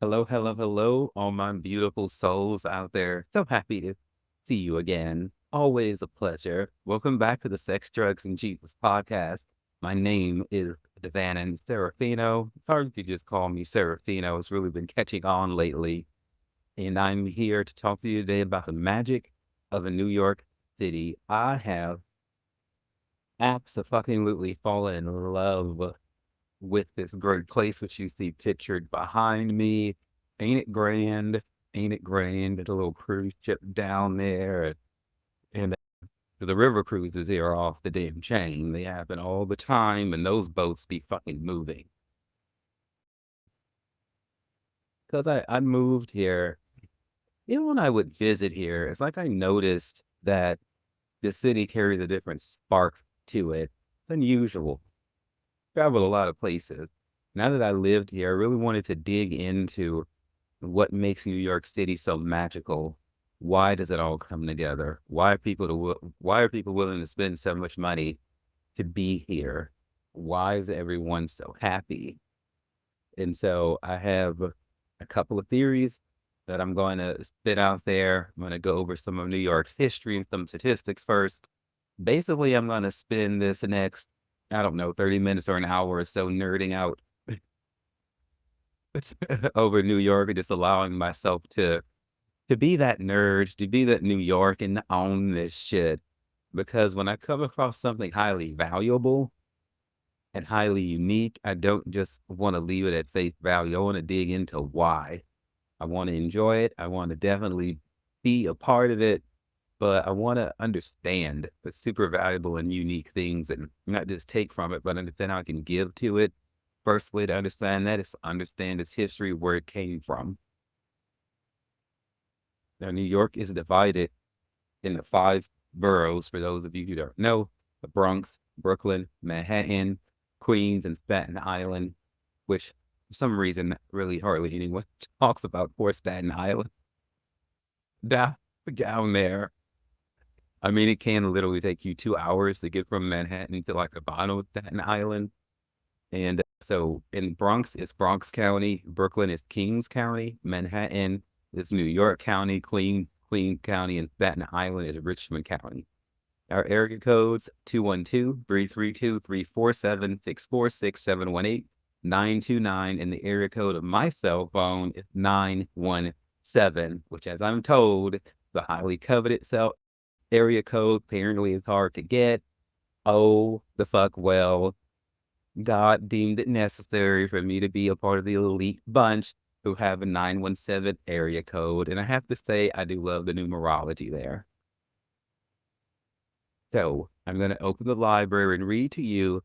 Hello, hello, hello, all my beautiful souls out there. So happy to see you again. Always a pleasure. Welcome back to the Sex, Drugs, and Jesus podcast. My name is Devanin Serafino. Hard to just call me Serafino. It's really been catching on lately. And I'm here to talk to you today about the magic of a New York City. I have absolutely fallen in love with this great place which you see pictured behind me. Ain't it grand? Ain't it grand? There's a little cruise ship down there. And the river cruises here are off the damn chain. They happen all the time, and those boats be fucking moving. Because I moved here, even when I would visit here, it's like I noticed that the city carries a different spark to it than usual. Traveled a lot of places. Now that I lived here, I really wanted to dig into what makes New York City so magical. Why does it all come together? Why are people willing to spend so much money to be here? Why is everyone so happy? And so I have a couple of theories that I'm going to spit out there. I'm going to go over some of New York's history and some statistics first. Basically, I'm going to spend this next, I don't know, 30 minutes or an hour or so nerding out over New York and just allowing myself to be that nerd, to be that New York and to own this shit. Because when I come across something highly valuable and highly unique, I don't just want to leave it at face value. I want to dig into why. I want to enjoy it. I want to definitely be a part of it, but I want to understand the super valuable and unique things and not just take from it, but understand how I can give to it. First way to understand that is understand its history, where it came from. Now, New York is divided in the five boroughs, for those of you who don't know, the Bronx, Brooklyn, Manhattan, Queens, and Staten Island, which for some reason really hardly anyone talks about poor Staten Island. Down, down there. I mean, it can literally take you 2 hours to get from Manhattan to like the bottom of Staten Island. And so in Bronx, it's Bronx County, Brooklyn is Kings County, Manhattan is New York County, Queen County, and Staten Island is Richmond County. Our area codes 212-332-347-646-718-929. And the area code of my cell phone is 917, which as I'm told, the highly coveted cell area code apparently is hard to get. Oh, the fuck well. God deemed it necessary for me to be a part of the elite bunch who have a 917 area code. And I have to say, I do love the numerology there. So I'm going to open the library and read to you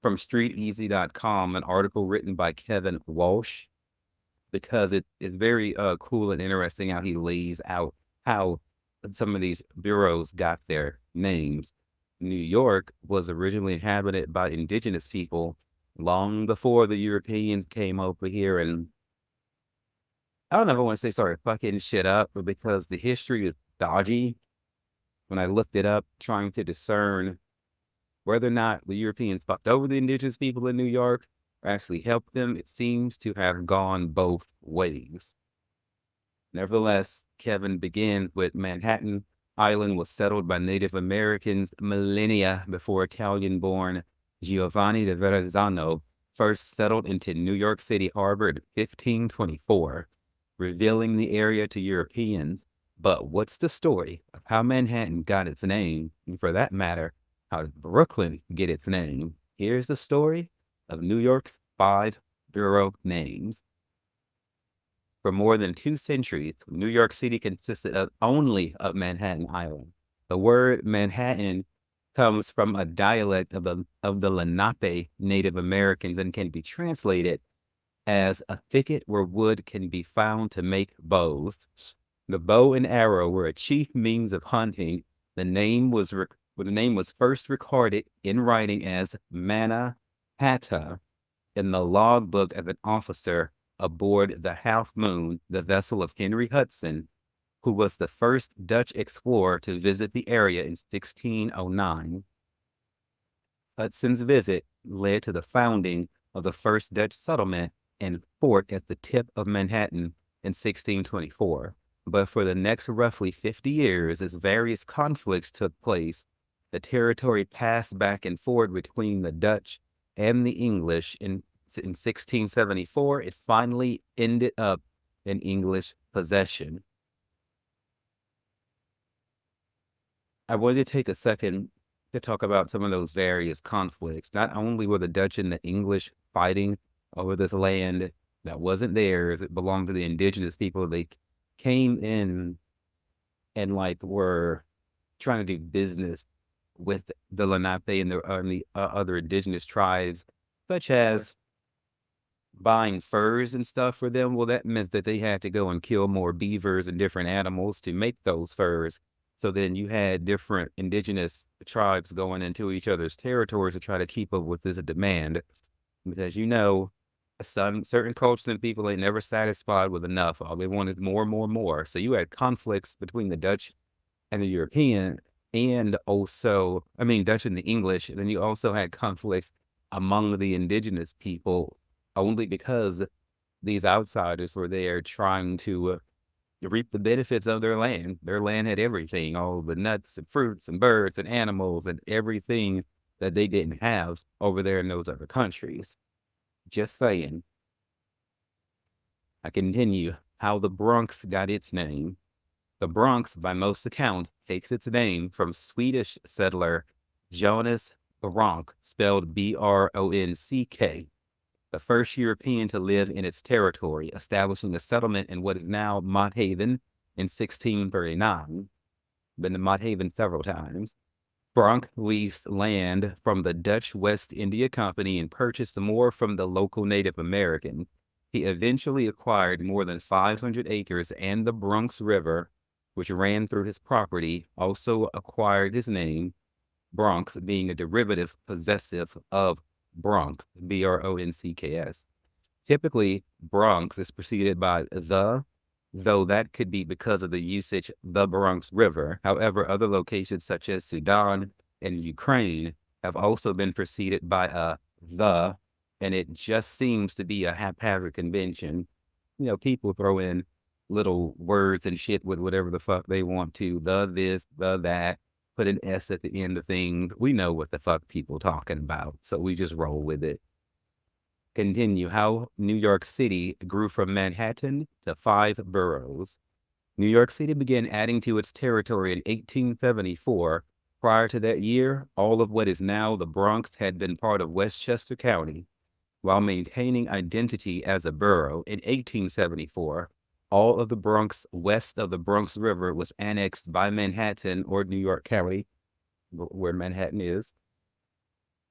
from streeteasy.com an article written by Kevin Walsh, because it is very cool and interesting how he lays out how some of these bureaus got their names. New York was originally inhabited by indigenous people long before the Europeans came over here. And I don't know if I want to say sorry, fucking shit up, but because the history is dodgy, when I looked it up, trying to discern whether or not the Europeans fucked over the indigenous people in New York or actually helped them, it seems to have gone both ways. Nevertheless, Kevin begins with Manhattan Island was settled by Native Americans millennia before Italian-born Giovanni de Verrazzano first settled into New York City Harbor in 1524, revealing the area to Europeans. But what's the story of how Manhattan got its name, and for that matter, how did Brooklyn get its name? Here's the story of New York's five borough names. For more than 2 centuries, New York City consisted only of Manhattan Island. The word Manhattan comes from a dialect of the Lenape Native Americans and can be translated as a thicket where wood can be found to make bows. The bow and arrow were a chief means of hunting. The name was first recorded in writing as Manna Hata in the logbook of an officer aboard the Half Moon, the vessel of Henry Hudson, who was the first Dutch explorer to visit the area in 1609. Hudson's visit led to the founding of the first Dutch settlement and fort at the tip of Manhattan in 1624. But for the next roughly 50 years, as various conflicts took place, the territory passed back and forth between the Dutch and the English. In 1674, it finally ended up in English possession. I wanted to take a second to talk about some of those various conflicts. Not only were the Dutch and the English fighting over this land that wasn't theirs, it belonged to the indigenous people. They came in and like were trying to do business with the Lenape and the other indigenous tribes, such as buying furs and stuff for them. Well, that meant that they had to go and kill more beavers and different animals to make those furs. So then you had different indigenous tribes going into each other's territories to try to keep up with this demand. Because you know, some certain cultures and people ain't never satisfied with enough. All they wanted more, more, more. So you had conflicts between the Dutch and the European, and also, I mean, Dutch and the English. And then you also had conflicts among the indigenous people, only because these outsiders were there trying to reap the benefits of their land. Their land had everything, all the nuts and fruits and birds and animals and everything that they didn't have over there in those other countries. Just saying. I continue. How the Bronx got its name. The Bronx, by most accounts, takes its name from Swedish settler Jonas Bronck, spelled Bronck, the first European to live in its territory, establishing a settlement in what is now Mott Haven in 1639. Been to Mott Haven several times. Bronck leased land from the Dutch West India Company and purchased more from the local Native American. He eventually acquired more than 500 acres, and the Bronx River, which ran through his property, also acquired his name, Bronx being a derivative possessive of Bronx, Broncs. Typically, Bronx is preceded by the, though that could be because of the usage the Bronx River. However, other locations such as Sudan and Ukraine have also been preceded by a the, and it just seems to be a haphazard convention. You know, people throw in little words and shit with whatever the fuck they want to, the this, the that, put an S at the end of things. We know what the fuck people talking about, so we just roll with it. Continue. How New York City grew from Manhattan to 5 boroughs. New York City began adding to its territory in 1874. Prior to that year, all of what is now the Bronx had been part of Westchester County. While maintaining identity as a borough, in 1874, all of the Bronx west of the Bronx River was annexed by Manhattan or New York County, where Manhattan is.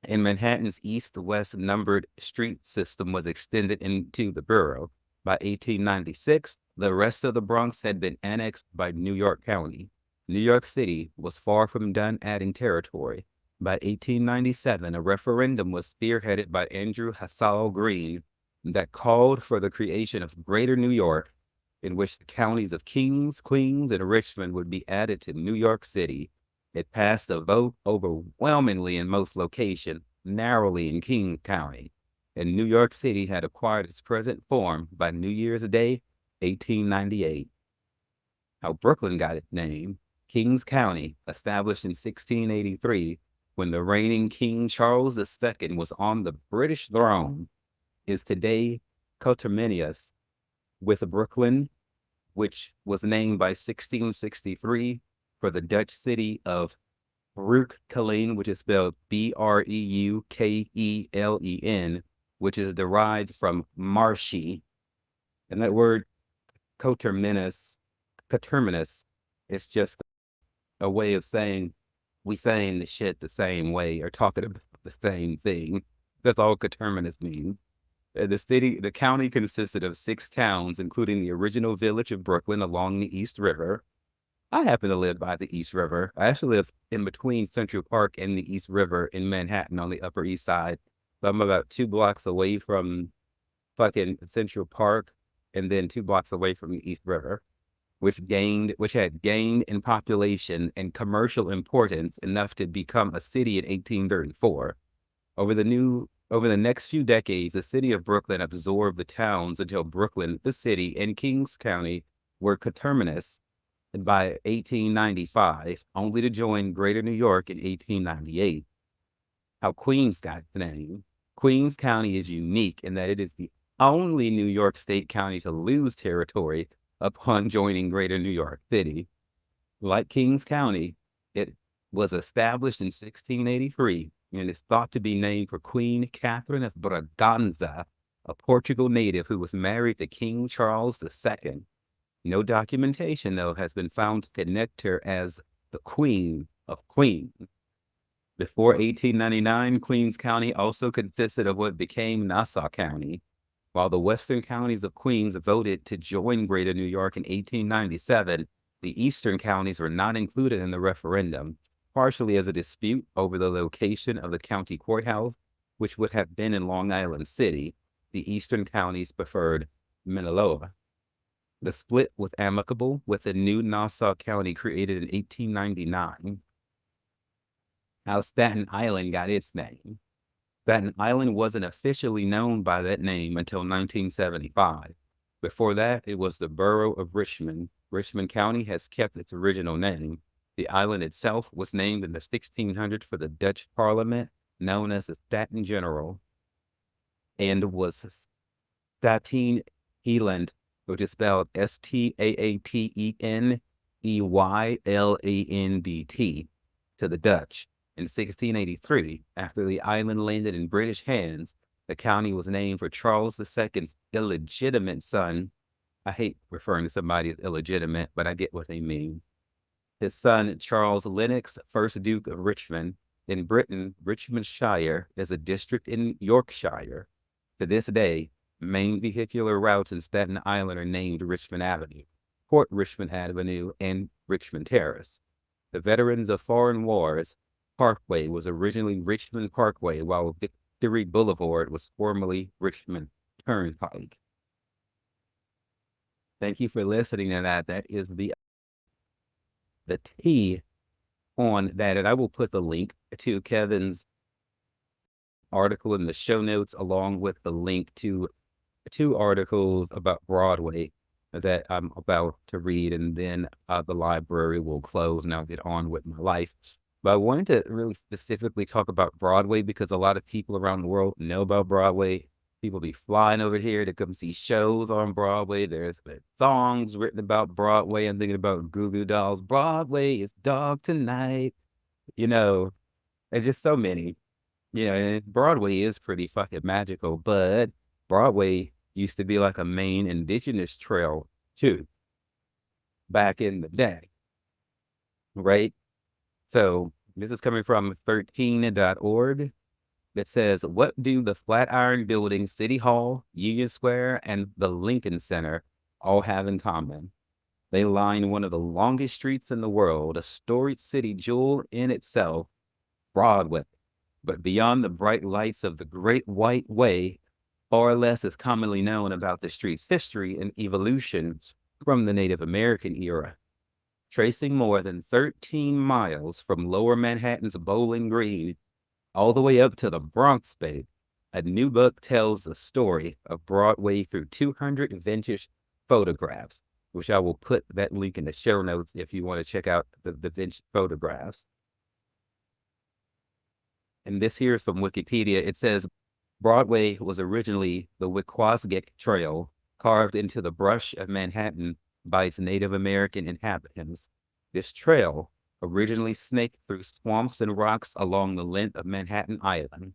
And Manhattan's east-west numbered street system was extended into the borough. By 1896, the rest of the Bronx had been annexed by New York County. New York City was far from done adding territory. By 1897, a referendum was spearheaded by Andrew Hassall Green that called for the creation of Greater New York, in which the counties of Kings, Queens, and Richmond would be added to New York City. It passed a vote overwhelmingly in most locations, narrowly in King County, and New York City had acquired its present form by New Year's Day, 1898. How Brooklyn got its name. Kings County, established in 1683, when the reigning King Charles II was on the British throne, is today coterminous with Brooklyn, which was named by 1663 for the Dutch city of Brookly, which is spelled Breukelen, which is derived from marshy. And that word coterminous is just a way of saying we saying the shit the same way or talking about the same thing. That's all coterminous means. The county consisted of 6 towns, including the original village of Brooklyn along the East River. I happen to live by the East River. I actually live in between Central Park and the East River in Manhattan on the Upper East Side. So I'm about 2 blocks away from fucking Central Park and then 2 blocks away from the East River, which had gained in population and commercial importance enough to become a city in 1834. Over the Over the next few decades, the city of Brooklyn absorbed the towns until Brooklyn, the city, and Kings County were coterminous by 1895, only to join Greater New York in 1898. How Queens got the name. Queens County is unique in that it is the only New York State county to lose territory upon joining Greater New York City. Like Kings County, it was established in 1683 and is thought to be named for Queen Catherine of Braganza, a Portugal native who was married to King Charles II. No documentation, though, has been found to connect her as the Queen of Queens. Before 1899, Queens County also consisted of what became Nassau County. While the western counties of Queens voted to join Greater New York in 1897, the eastern counties were not included in the referendum, partially as a dispute over the location of the county courthouse, which would have been in Long Island City. The eastern counties preferred Minneloa. The split was amicable, with the new Nassau County created in 1899. How Staten Island got its name. Staten Island wasn't officially known by that name until 1975. Before that, it was the borough of Richmond. Richmond County has kept its original name. The island itself was named in the 1600s for the Dutch Parliament, known as the Staten General, and was Staten Island, which is spelled Stateneylandt to the Dutch. In 1683, after the island landed in British hands, the county was named for Charles II's illegitimate son. I hate referring to somebody as illegitimate, but I get what they mean. His son, Charles Lennox, 1st Duke of Richmond. In Britain, Richmondshire is a district in Yorkshire. To this day, main vehicular routes in Staten Island are named Richmond Avenue, Port Richmond Avenue, and Richmond Terrace. The Veterans of Foreign Wars Parkway was originally Richmond Parkway, while Victory Boulevard was formerly Richmond Turnpike. Thank you for listening to that. That is the T on that, and I will put the link to Kevin's article in the show notes, along with the link to 2 articles about Broadway that I'm about to read, and then the library will close and I'll get on with my life. But I wanted to really specifically talk about Broadway because a lot of people around the world know about Broadway. People be flying over here to come see shows on Broadway. There's been songs written about Broadway. I'm thinking about Goo Goo Dolls. Broadway is dog tonight. You know, there's just so many. Yeah, and Broadway is pretty fucking magical, but Broadway used to be like a main Indigenous trail too, back in the day, right? So this is coming from 13.org. That says, what do the Flatiron Building, City Hall, Union Square, and the Lincoln Center all have in common? They line one of the longest streets in the world, a storied city jewel in itself, Broadway. But beyond the bright lights of the Great White Way, far less is commonly known about the street's history and evolution from the Native American era. Tracing more than 13 miles from Lower Manhattan's Bowling Green all the way up to the Bronx, Bay, a new book tells the story of Broadway through 200 vintage photographs, which I will put that link in the show notes if you want to check out the vintage photographs. And this here is from Wikipedia. It says, Broadway was originally the Wikwasgick Trail, carved into the brush of Manhattan by its Native American inhabitants. This trail originally snaked through swamps and rocks along the length of Manhattan Island.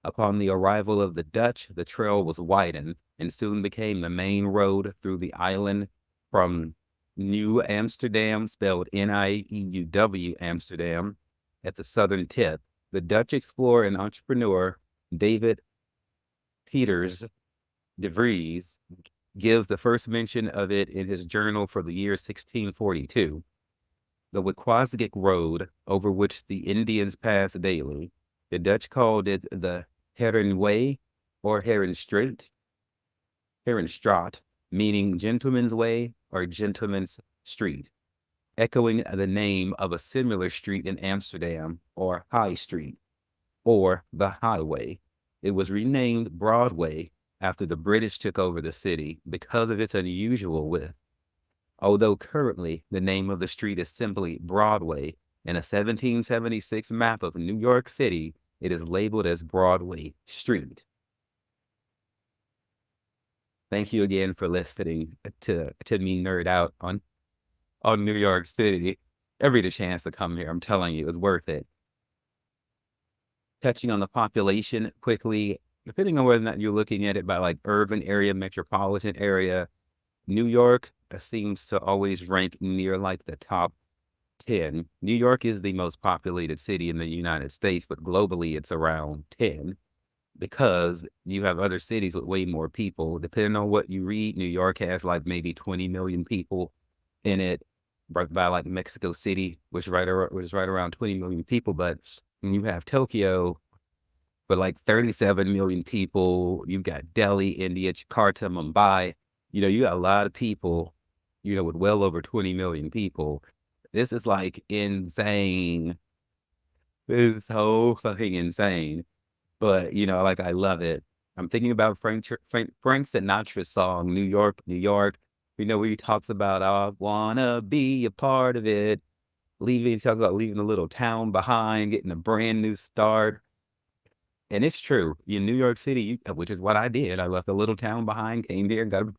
Upon the arrival of the Dutch, the trail was widened and soon became the main road through the island from New Amsterdam, spelled Nieuw Amsterdam, at the southern tip. The Dutch explorer and entrepreneur David Peters de Vries gives the first mention of it in his journal for the year 1642. The Wikwasgick Road, over which the Indians passed daily, the Dutch called it the Herenway or Herenstraat, meaning gentleman's way or gentleman's street, echoing the name of a similar street in Amsterdam, or High Street, or the Highway. It was renamed Broadway after the British took over the city because of its unusual width. Although currently the name of the street is simply Broadway, in a 1776 map of New York City, it is labeled as Broadway Street. Thank you again for listening to me nerd out on New York City. Every chance to come here, I'm telling you, it's worth it. Touching on the population quickly, depending on whether or not you're looking at it by like urban area, metropolitan area, New York seems to always rank near like the top 10. New York is the most populated city in the United States, but globally it's around 10 because you have other cities with way more people. Depending on what you read, New York has like maybe 20 million people in it, by like Mexico City, which is right around 20 million people. But when you have Tokyo, but like 37 million people, you've got Delhi, India, Jakarta, Mumbai. You got a lot of people, with well over 20 million people. This is like insane. This is so fucking insane. But, like I love it. I'm thinking about Frank Sinatra's song, New York, New York. Where he talks about, I wanna be a part of it. He talks about leaving a little town behind, getting a brand new start. And it's true. In New York City, which is what I did. I left a little town behind, came there, and got a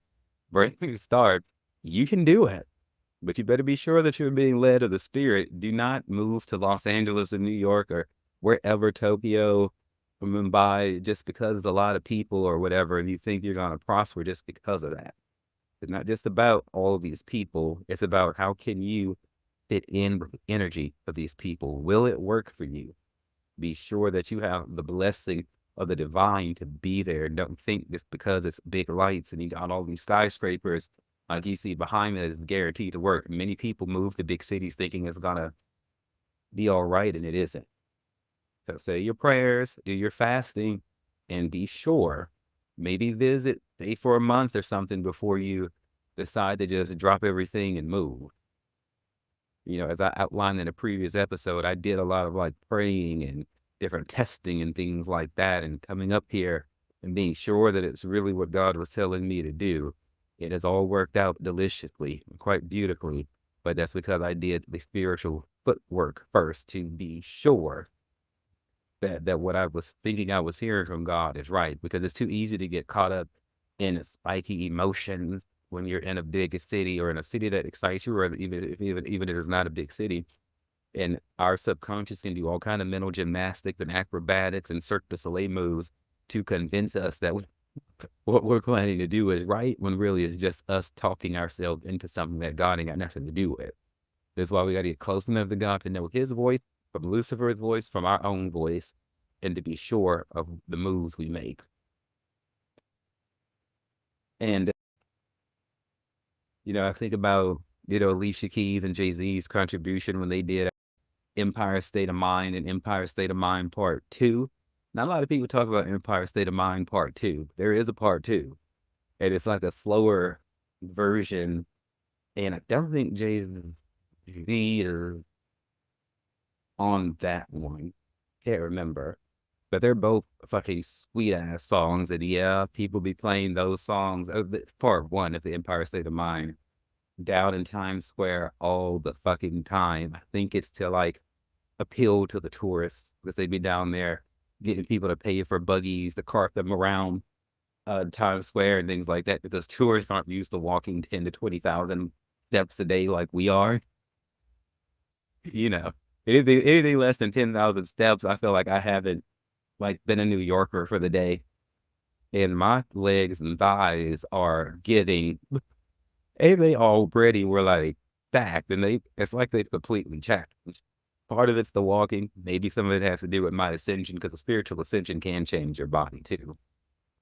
brand new start. You can do it. But you better be sure that you're being led of the spirit. Do not move to Los Angeles or New York or wherever, Tokyo or Mumbai, just because there's a lot of people or whatever, and you think you're going to prosper just because of that. It's not just about all of these people. It's about how can you fit in with the energy of these people. Will it work for you? Be sure that you have the blessing of the divine to be there. Don't think just because it's big lights and you got all these skyscrapers like you see behind it is guaranteed to work. Many people move to big cities thinking it's gonna be all right, and it isn't. So say your prayers, do your fasting, and be sure. Maybe visit, stay for a month or something before you decide to just drop everything and move. As I outlined in a previous episode, I did a lot of like praying and different testing and things like that, and coming up here and being sure that it's really what God was telling me to do. It has all worked out deliciously, quite beautifully, but that's because I did the spiritual footwork first to be sure that what I was thinking I was hearing from God is right, because it's too easy to get caught up in spiky emotions when you're in a big city or in a city that excites you, or even if it's not a big city. And our subconscious can do all kind of mental gymnastics and acrobatics and Cirque du Soleil moves to convince us that what we're planning to do is right, when really it's just us talking ourselves into something that God ain't got nothing to do with. That's why we got to get close enough to God to know his voice from Lucifer's voice, from our own voice, and to be sure of the moves we make. And, I think about, Alicia Keys and Jay-Z's contribution when they did Empire State of Mind and Empire State of Mind Part 2. Not a lot of people talk about Empire State of Mind Part 2. There is a Part 2. And it's like a slower version. And I don't think Jay-Z is on that one. Can't remember. But they're both fucking sweet ass songs. And yeah, people be playing those songs. Part 1 of the Empire State of Mind down in Times Square all the fucking time. I think it's to like appeal to the tourists, because they'd be down there getting people to pay for buggies to cart them around Times Square and things like that, because tourists aren't used to walking 10 to 20,000 steps a day like we are. Anything less than 10,000 steps, I feel like I haven't like been a New Yorker for the day. And my legs and thighs are getting, and they already were like stacked, and it's like they've completely changed. Part of it's the walking. Maybe some of it has to do with my ascension, because a spiritual ascension can change your body too.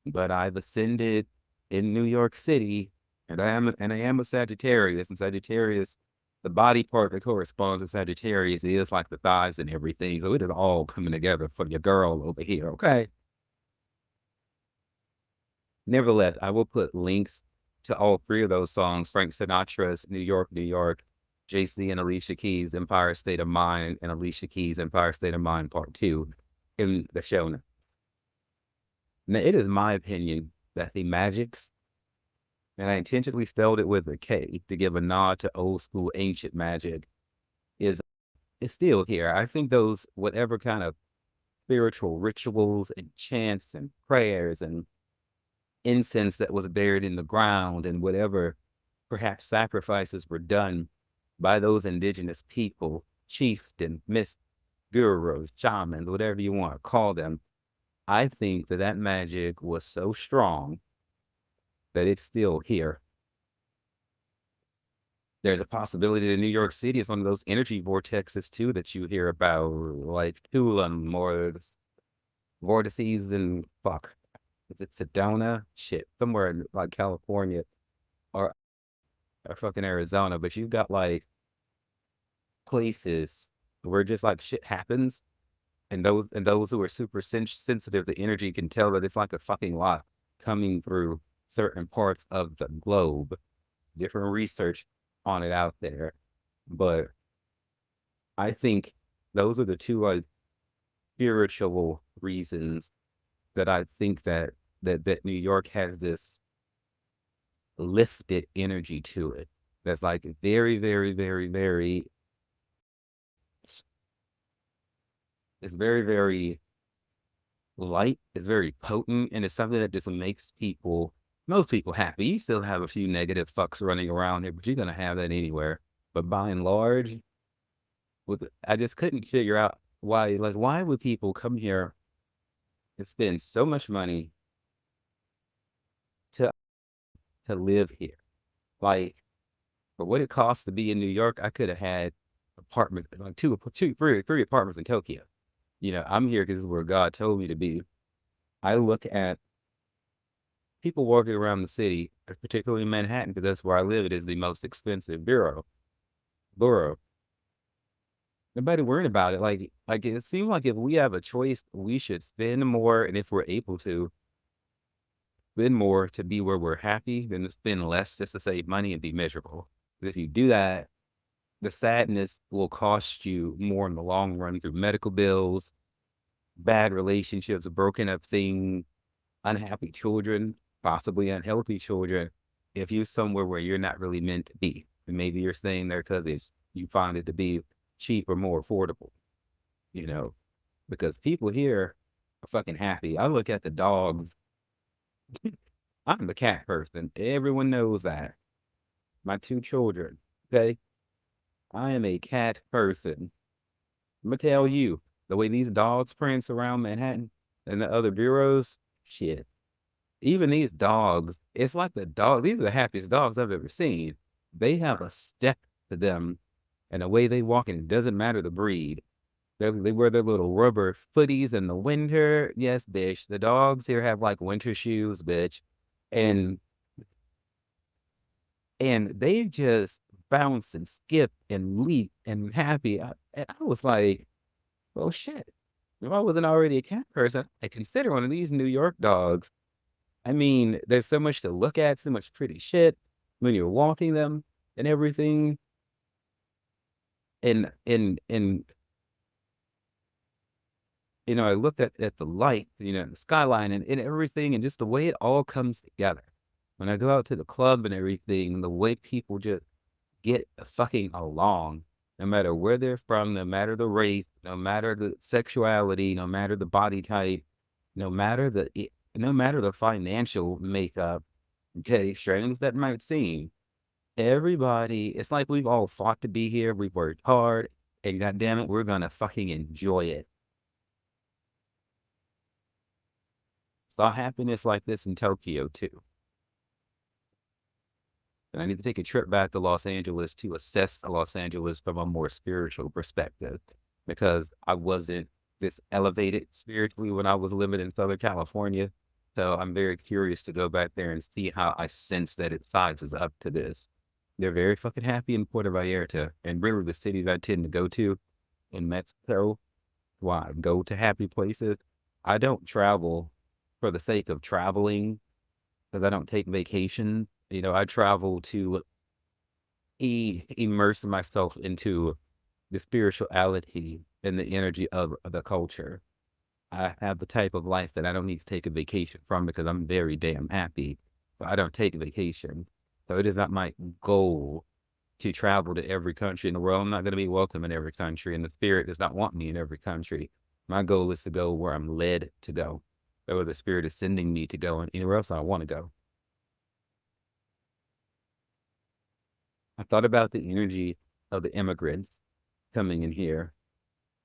But I've ascended in New York City, and I am a Sagittarius, and Sagittarius, the body part that corresponds to Sagittarius is like the thighs and everything. So it is all coming together for your girl over here. Okay. Nevertheless, I will put links to all 3 of those songs: Frank Sinatra's New York, New York, Jay-Z and Alicia Keys' Empire State of Mind, and Alicia Keys' Empire State of Mind Part 2 in the show notes. Now, it is my opinion that the Magics, and I intentionally spelled it with a K to give a nod to old school ancient magic, is still here. I think those whatever kind of spiritual rituals and chants and prayers and incense that was buried in the ground and whatever perhaps sacrifices were done by those indigenous people, chieftains, miss gurus, shamans, whatever you want to call them. I think that that magic was so strong that it's still here. There's a possibility that New York City is one of those energy vortexes too that you hear about, like Tulum or vortices and fuck. Is it Sedona? Shit, somewhere in like California or, fucking Arizona. But you've got like places where just like shit happens, and those who are super sensitive to energy can tell that it's like a fucking lot coming through certain parts of the globe. Different research on it out there, but I think those are the two like spiritual reasons that I think that New York has this lifted energy to it that's like very, very, very, very, it's very, very light, it's very potent, and it's something that just makes most people happy. You still have a few negative fucks running around here, but you're gonna have that anywhere. But by and large, I just couldn't figure out why would people come here and spend so much money to live here? Like, for what it costs to be in New York, I could have had apartment like three apartments in Tokyo. I'm here because this is where God told me to be. I look at people walking around the city, particularly in Manhattan, because that's where I live. It is the most expensive borough. Nobody worried about it. Like it seems like if we have a choice, we should spend more, and if we're able to spend more to be where we're happy, than to spend less just to save money and be miserable. If you do that, the sadness will cost you more in the long run through medical bills, bad relationships, broken up things, unhappy children, possibly unhealthy children, if you're somewhere where you're not really meant to be. And maybe you're staying there because you find it to be cheap or more affordable, you know, because people here are fucking happy. I look at the dogs. I'm the cat person. Everyone knows that. My two children, okay? I am a cat person. I'm gonna tell you, the way these dogs prance around Manhattan and the other bureaus, shit. Even these dogs, it's like these are the happiest dogs I've ever seen. They have a step to them and the way they walk, and it doesn't matter the breed. They wear their little rubber footies in the winter. Yes, bitch. The dogs here have like winter shoes, bitch. And they just bounce and skip and leap and happy. And I was like, well, shit. If I wasn't already a cat person, I consider one of these New York dogs. I mean, there's so much to look at, so much pretty shit when you're walking them and everything. And I looked at the light, the skyline and everything, and just the way it all comes together. When I go out to the club and everything, the way people just get fucking along, no matter where they're from, no matter the race, no matter the sexuality, no matter the body type, no matter the financial makeup, okay, strange that might seem, everybody, it's like we've all fought to be here, we've worked hard, and goddamn it, we're gonna fucking enjoy it. Saw happiness like this in Tokyo too. And I need to take a trip back to Los Angeles to assess Los Angeles from a more spiritual perspective, because I wasn't this elevated spiritually when I was living in Southern California. So I'm very curious to go back there and see how I sense that it sizes up to this. They're very fucking happy in Puerto Vallarta, and really the cities I tend to go to in Mexico. Why go to happy places? I don't travel for the sake of traveling because I don't take vacation. I travel to immerse myself into the spirituality and the energy of the culture. I have the type of life that I don't need to take a vacation from because I'm very damn happy. But I don't take a vacation. So it is not my goal to travel to every country in the world. I'm not going to be welcome in every country, and the spirit does not want me in every country. My goal is to go where I'm led to go, or where the spirit is sending me to go, and anywhere else I want to go. I thought about the energy of the immigrants coming in here,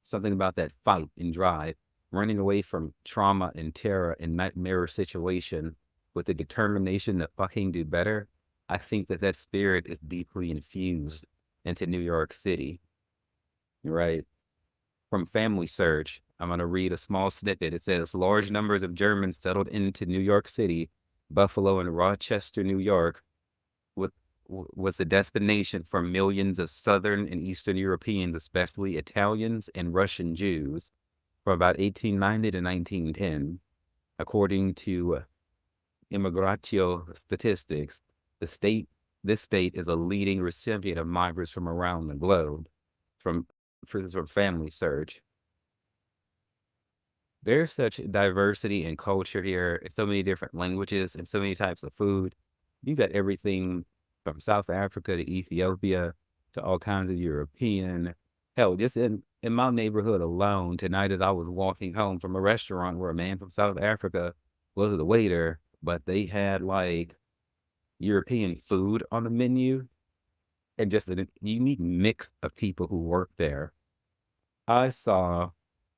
something about that fight and drive, running away from trauma and terror and nightmare situation with the determination to fucking do better. I think that that spirit is deeply infused into New York City, right? From Family Search, I'm going to read a small snippet. It says large numbers of Germans settled into New York City, Buffalo, and Rochester, New York, with, was a destination for millions of Southern and Eastern Europeans, especially Italians and Russian Jews, from about 1890 to 1910. According to Immigratio statistics, the state this state is a leading recipient of migrants from around the globe. From Family Search, there's such diversity in culture here, so many different languages and so many types of food. You got everything from South Africa to Ethiopia to all kinds of European. Hell, just in my neighborhood alone, tonight as I was walking home from a restaurant where a man from South Africa was the waiter, but they had like European food on the menu and just a unique mix of people who work there. I saw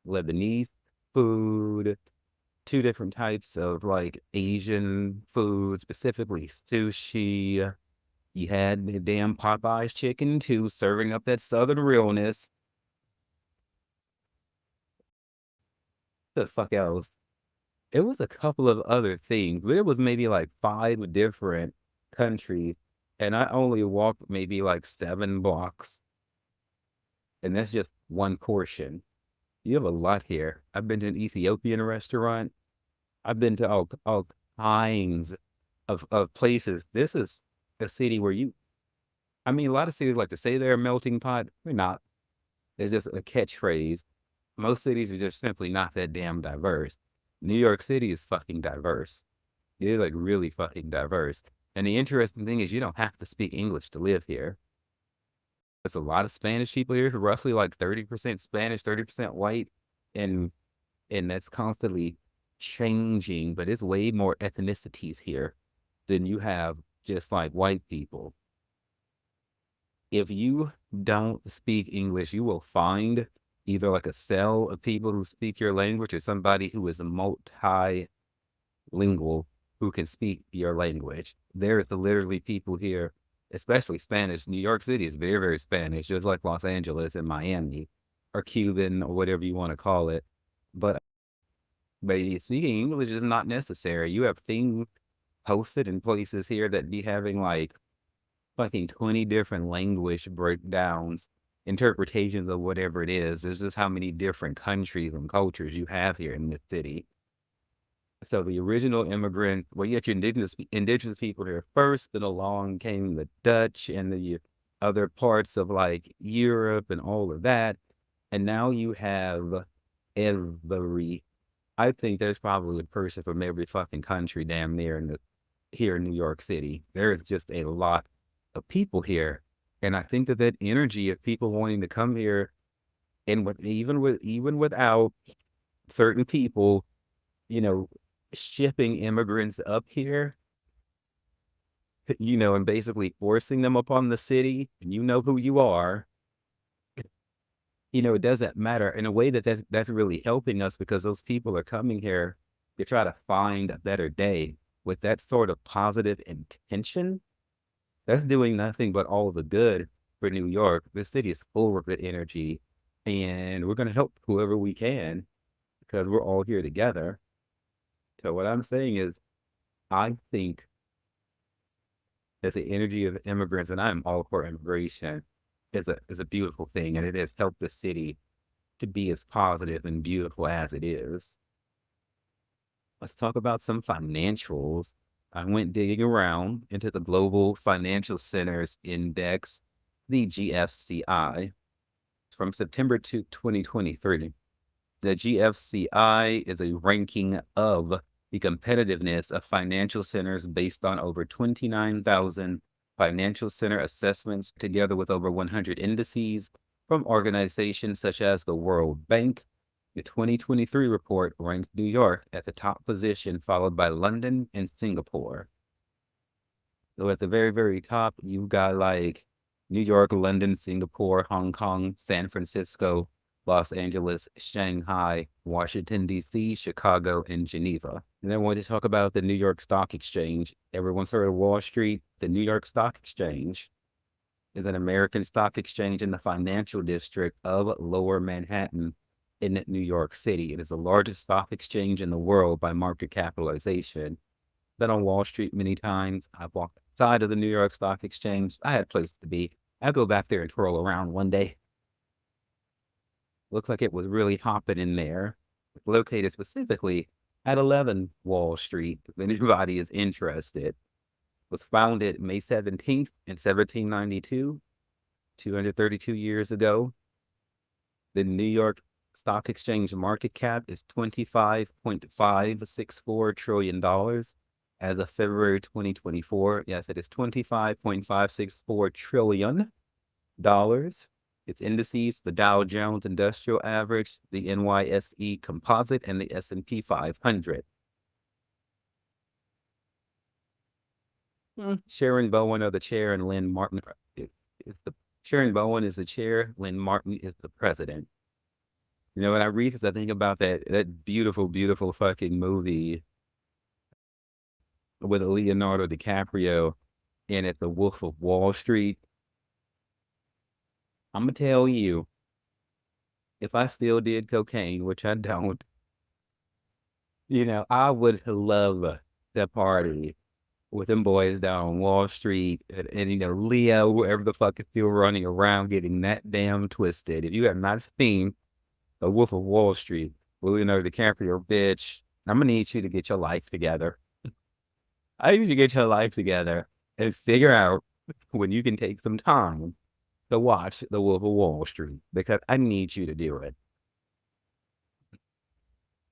Lebanese food, two different types of like Asian food, specifically sushi. You had the damn Popeyes chicken too, serving up that southern realness. The fuck else? It was a couple of other things, but it was maybe like five different countries, and I only walked maybe like 7 blocks, and that's just one portion. You have a lot here. I've been to an Ethiopian restaurant. I've been to all kinds of places. This is a city where I mean, a lot of cities like to say they're a melting pot. They're not. It's just a catchphrase. Most cities are just simply not that damn diverse. New York City is fucking diverse. It is like really fucking diverse. And the interesting thing is you don't have to speak English to live here. There's a lot of Spanish people here. It's roughly like 30% Spanish, 30% white. And that's constantly changing, but it's way more ethnicities here than you have just like white people. If you don't speak English, you will find either like a cell of people who speak your language or somebody who is multilingual who can speak your language. There's literally people here, especially Spanish. New York City is very, very Spanish, just like Los Angeles and Miami, or Cuban, or whatever you want to call it. But speaking English is not necessary. You have things posted in places here that be having like fucking 20 different language breakdowns, interpretations of whatever it is. There's just how many different countries and cultures you have here in this city. So the original immigrant, well, you had your indigenous people here first, then along came the Dutch and the other parts of like Europe and all of that. And now you have every, I think there's probably a person from every fucking country damn near here in New York City. There's just a lot of people here. And I think that that energy of people wanting to come here, and even without certain people, you know, shipping immigrants up here, and basically forcing them upon the city, and you know who you are, it doesn't matter in a way that's really helping us because those people are coming here to try to find a better day with that sort of positive intention. That's doing nothing but all the good for New York. The city is full of good energy, and we're going to help whoever we can because we're all here together. So what I'm saying is, I think that the energy of immigrants, and I'm all for immigration, is a beautiful thing, and it has helped the city to be as positive and beautiful as it is. Let's talk about some financials. I went digging around into the Global Financial Centers Index, the GFCI, from September to 2023. The GFCI is a ranking of the competitiveness of financial centers based on over 29,000 financial center assessments, together with over 100 indices from organizations such as the World Bank. The 2023 report ranked New York at the top position, followed by London and Singapore. So at the very, very top, you've got like New York, London, Singapore, Hong Kong, San Francisco, Los Angeles, Shanghai, Washington, D.C., Chicago, and Geneva. And I want to talk about the New York Stock Exchange. Everyone's heard of Wall Street. The New York Stock Exchange is an American stock exchange in the financial district of Lower Manhattan in New York City. It is the largest stock exchange in the world by market capitalization. Been on Wall Street many times. I've walked outside of the New York Stock Exchange. I had places to be. I'll go back there and twirl around one day. Looks like it was really hopping in there. It's located specifically at 11 Wall Street, if anybody is interested. It was founded May 17th in 1792, 232 years ago. The New York Stock Exchange market cap is $25.564 trillion. As of February 2024, yes, it is $25.564 trillion. Its indices, the Dow Jones Industrial Average, the NYSE Composite, and the S&P 500. Sharon Bowen are the chair, and Lynn Martin Sharon Bowen is the chair, Lynn Martin is the president. You know, when I read this, I think about that beautiful, beautiful fucking movie with Leonardo DiCaprio in it, The Wolf of Wall Street. I'm gonna tell you, if I still did cocaine, which I don't, you know, I would love that party with them boys down on Wall Street and you know, Leo, whoever the fuck is still running around getting that damn twisted. If you have not seen The Wolf of Wall Street, Leonardo DiCaprio, bitch, I'm gonna need you to get your life together. I need you to get your life together and figure out when you can take some time to watch The Wolf of Wall Street, because I need you to do it.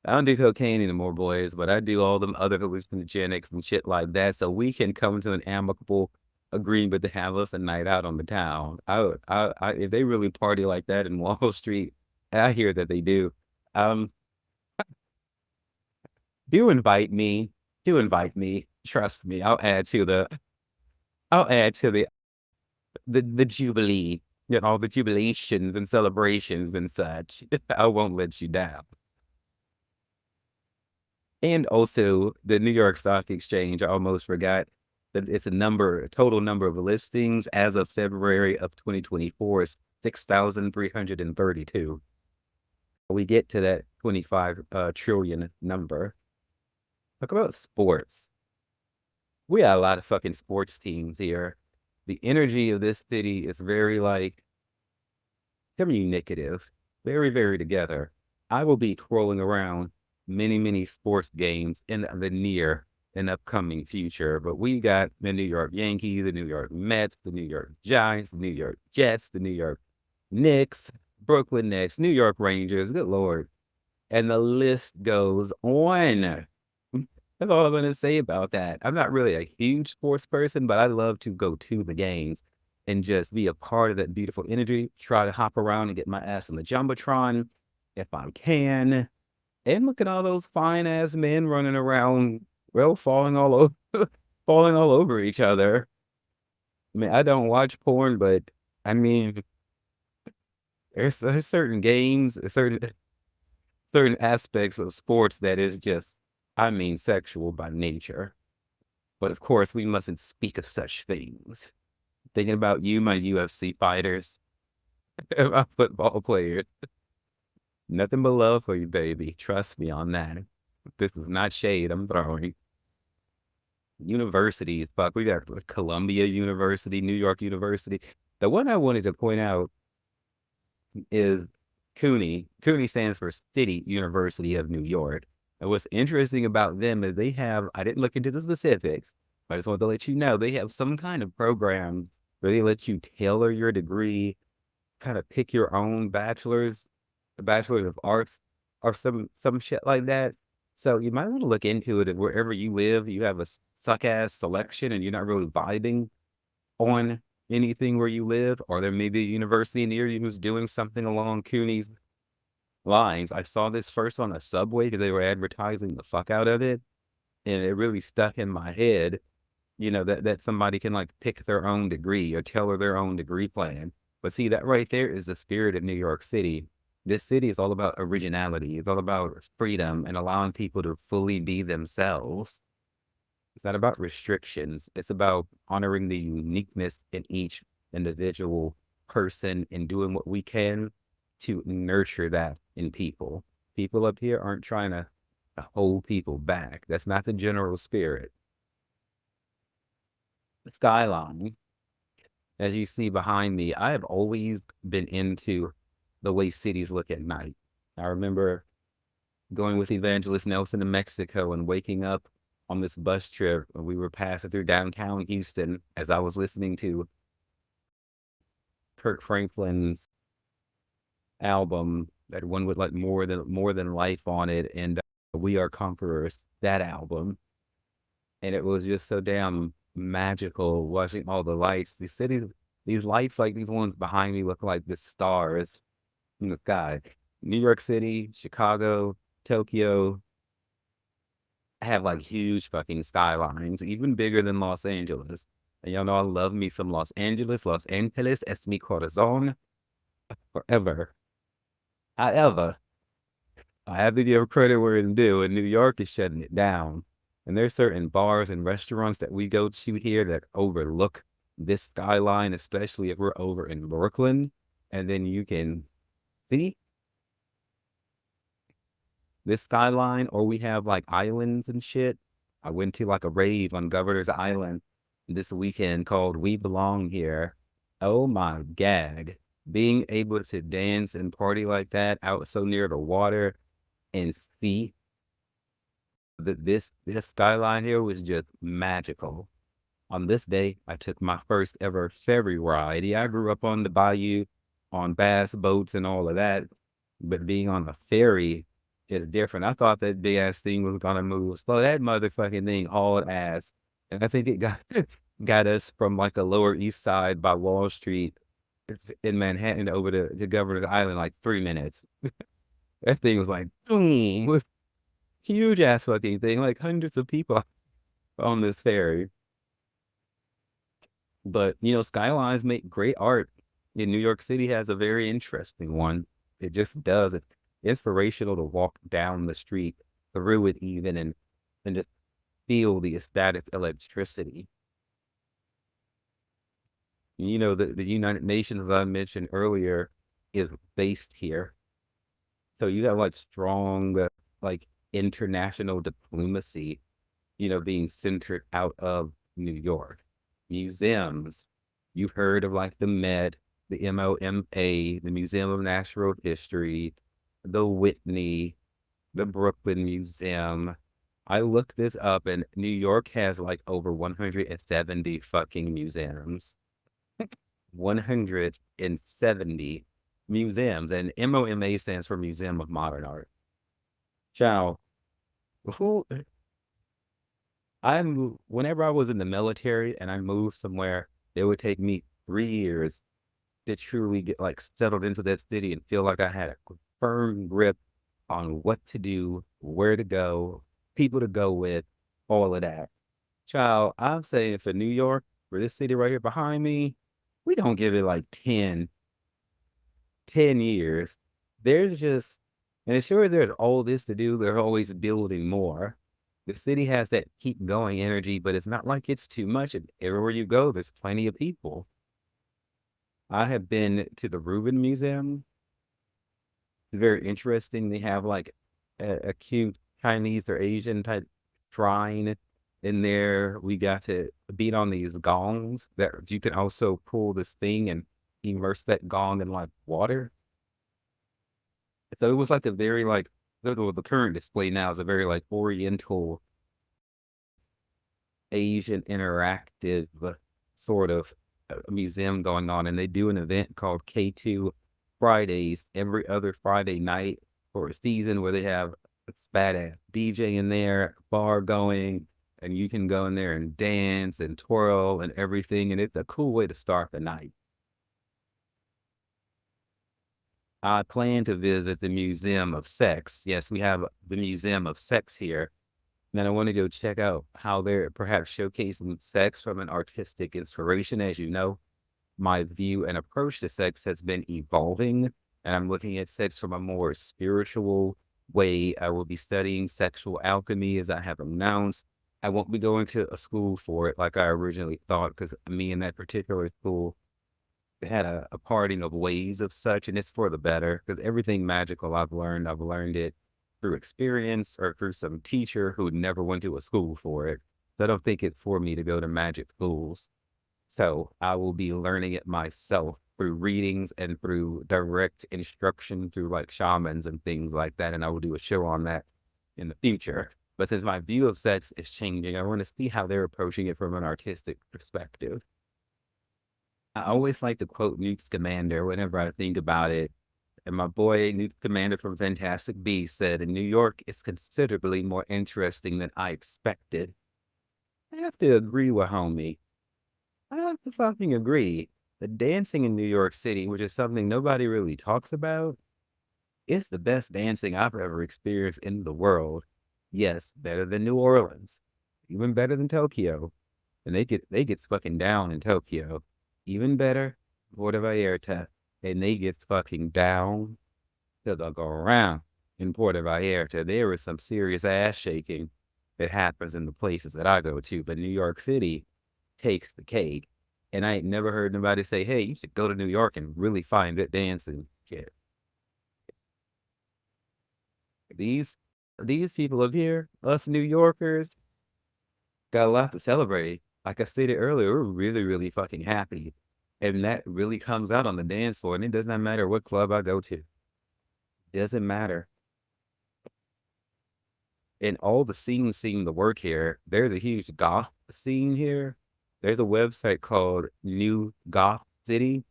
I don't do cocaine anymore, boys, but I do all them other hallucinogenics and shit like that, so we can come to an amicable agreement to have us a night out on the town. If they really party like that in Wall Street, I hear that they do. Um, do invite me. Do invite me. Trust me. I'll add to the jubilee, you know, the jubilations and celebrations and such. I won't let you down. And also the New York Stock Exchange, I almost forgot that it's a total number of listings as of February of 2024 is 6,332. We get to that 25 trillion number. Talk about sports. We got a lot of fucking sports teams here. The energy of this city is very like communicative, very, very together. I will be twirling around many, many sports games in the near and upcoming future. But we got the New York Yankees, the New York Mets, the New York Giants, the New York Jets, the New York Knicks, Brooklyn Nets, New York Rangers, good Lord. And the list goes on. That's all I'm going to say about that. I'm not really a huge sports person, but I love to go to the games and just be a part of that beautiful energy. Try to hop around and get my ass on the Jumbotron if I can. And look at all those fine ass men running around, well, falling all over, falling all over each other. I mean, I don't watch porn, but I mean, there's certain games, certain aspects of sports that is just, I mean, sexual by nature. But of course, we mustn't speak of such things. Thinking about you, my UFC fighters, my football players. Nothing but love for you, baby. Trust me on that. This is not shade I'm throwing. Universities, fuck, we got Columbia University, New York University. The one I wanted to point out is CUNY. CUNY stands for City University of New York. And what's interesting about them is they have, I didn't look into the specifics, but I just wanted to let you know, they have some kind of program where they let you tailor your degree, kind of pick your own bachelor's of arts or some shit like that. So you might want to look into it. And wherever you live, you have a suck ass selection, and you're not really vibing on anything where you live, or there may be a university near you who's doing something along Cooney's lines. I saw this first on a subway because they were advertising the fuck out of it, and it really stuck in my head. That somebody can like pick their own degree or tailor their own degree plan. But see, that right there is the spirit of New York City. This city is all about originality. It's all about freedom and allowing people to fully be themselves. It's not about restrictions. It's about honoring the uniqueness in each individual person and doing what we can to nurture that in people. People up here aren't trying to hold people back. That's not the general spirit. The skyline, as you see behind me, I have always been into the way cities look at night. I remember going with Evangelist Nelson to Mexico and waking up on this bus trip when we were passing through downtown Houston as I was listening to Kirk Franklin's album, that one with like more than life on it, and We Are Conquerors, that album. And it was just so damn magical watching all the lights. These cities, these lights, like these ones behind me, look like the stars in the sky. New York City, Chicago, Tokyo have like huge fucking skylines, even bigger than Los Angeles. And y'all know I love me some Los Angeles. Los Angeles es mi corazón forever. However, I have to give credit where it's due, and New York is shutting it down. And there's certain bars and restaurants that we go to here that overlook this skyline, especially if we're over in Brooklyn. And then you can see this skyline, or we have like islands and shit. I went to like a rave on Governor's Island this weekend called We Belong Here. Oh my gag. Being able to dance and party like that out so near the water and see that this skyline here was just magical. On this day, I took my first ever ferry ride. Yeah, I grew up on the bayou, on bass boats and all of that, but being on a ferry is different. I thought that big ass thing was gonna move slow. That motherfucking thing hauled ass, and I think it got got us from like the Lower East Side by Wall Street in Manhattan over to Governor's Island like 3 minutes. That thing was like boom, huge ass fucking thing, like hundreds of people on this ferry. But skylines make great art. And New York City has a very interesting one. It just does. It's inspirational to walk down the street through it even and just feel the static electricity. The United Nations, as I mentioned earlier, is based here. So you have like strong like international diplomacy, being centered out of New York. Museums, you've heard of like the Met, the MoMA, the Museum of Natural History, the Whitney, the Brooklyn Museum. I looked this up, and New York has like over 170 fucking museums. 170 museums, and MoMA stands for Museum of Modern Art. Ciao. Who whenever I was in the military and I moved somewhere, it would take me 3 years to truly get like settled into that city and feel like I had a firm grip on what to do, where to go, people to go with, all of that. Child, I'm saying for New York, for this city right here behind me, we don't give it like 10 years. There's just, and sure, there's all this to do. They're always building more. The city has that keep going energy, but it's not like it's too much. Everywhere you go, there's plenty of people. I have been to the Rubin Museum. It's very interesting. They have like a cute Chinese or Asian type shrine in there. We got to beat on these gongs that you can also pull this thing and immerse that gong in like water. So it was like a very like the current display now is a very like oriental Asian interactive sort of museum going on, and they do an event called K2 Fridays every other Friday night, for a season where they have a badass DJ in there, bar going, and you can go in there and dance and twirl and everything. And it's a cool way to start the night. I plan to visit the Museum of Sex. Yes, we have the Museum of Sex here. And then I want to go check out how they're perhaps showcasing sex from an artistic inspiration. As you know, my view and approach to sex has been evolving, and I'm looking at sex from a more spiritual way. I will be studying sexual alchemy, as I have announced. I won't be going to a school for it like I originally thought, because me and that particular school had a parting of ways of such, and it's for the better, because everything magical I've learned it through experience or through some teacher who never went to a school for it. So I don't think it's for me to go to magic schools. So I will be learning it myself through readings and through direct instruction through like shamans and things like that. And I will do a show on that in the future. But since my view of sex is changing, I want to see how they're approaching it from an artistic perspective. I always like to quote Newt Scamander whenever I think about it. And my boy Newt Scamander from Fantastic Beasts said, "In New York, it's considerably more interesting than I expected." I have to agree with homie. I have to fucking agree. The dancing in New York City, which is something nobody really talks about, is the best dancing I've ever experienced in the world. Yes, better than New Orleans, even better than Tokyo. And they get fucking down in Tokyo. Even better, Puerto Vallarta, and they get fucking down to the ground in Puerto Vallarta. There is some serious ass shaking that happens in the places that I go to, but New York City takes the cake. And I ain't never heard nobody say, "Hey, you should go to New York and really find good dancing." Shit. These these people up here, us New Yorkers, got a lot to celebrate. Like I stated earlier, we're really, really fucking happy. And that really comes out on the dance floor. And it does not matter what club I go to. Doesn't matter. And all the scenes seem to work here. There's a huge goth scene here. There's a website called New Goth City,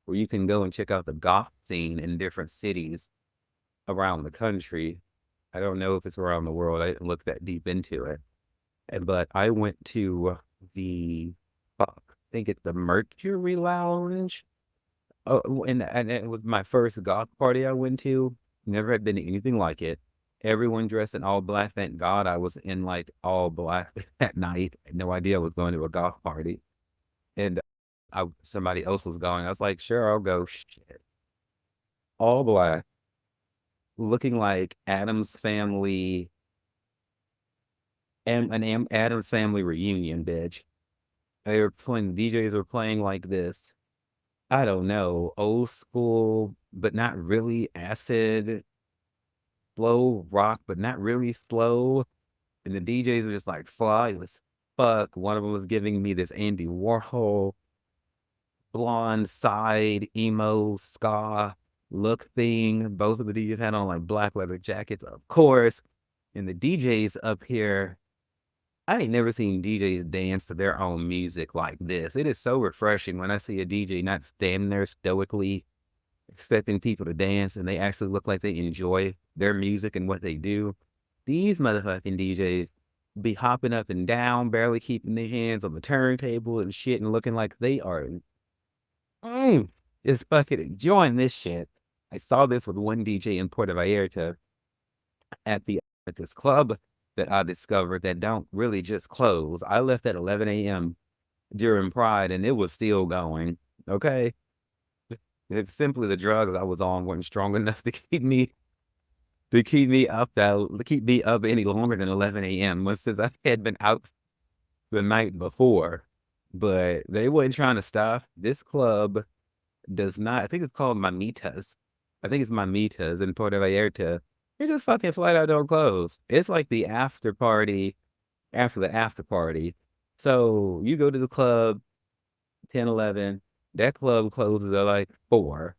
where you can go and check out the goth scene in different cities around the country. I don't know if it's around the world. I didn't look that deep into it. But I went to the, I think it's the Mercury Lounge. Oh, and it was my first goth party I went to. Never had been to anything like it. Everyone dressed in all black. Thank God I was in like all black that night. I had no idea I was going to a goth party. And somebody else was going. I was like, sure, I'll go. Shit. All black, looking like Adam's family and Adam's family reunion, bitch. They were playing, DJs were playing like this. I don't know, old school, but not really acid, slow rock, but not really slow. And the DJs were just like fly as fuck. One of them was giving me this Andy Warhol blonde side emo ska look thing. Both of the DJs had on like black leather jackets, of course. And the DJs up here, I ain't never seen DJs dance to their own music like this. It is so refreshing when I see a DJ not standing there stoically expecting people to dance and they actually look like they enjoy their music and what they do. These motherfucking DJs be hopping up and down, barely keeping their hands on the turntable and shit and looking like they are just fucking enjoying this shit. I saw this with one DJ in Puerto Vallarta at the at this club that I discovered that don't really just close. I left at 11 a.m. during Pride and it was still going. Okay. It's simply the drugs I was on weren't strong enough to keep me up any longer than 11 a.m. Since I had been out the night before. But they weren't trying to stop. This club does not, I think it's called Mamitas. I think it's Mamitas in Puerto Vallarta. It just fucking flat out don't close. It's like the after party after the after party. So you go to the club 10, 11. That club closes at like 4.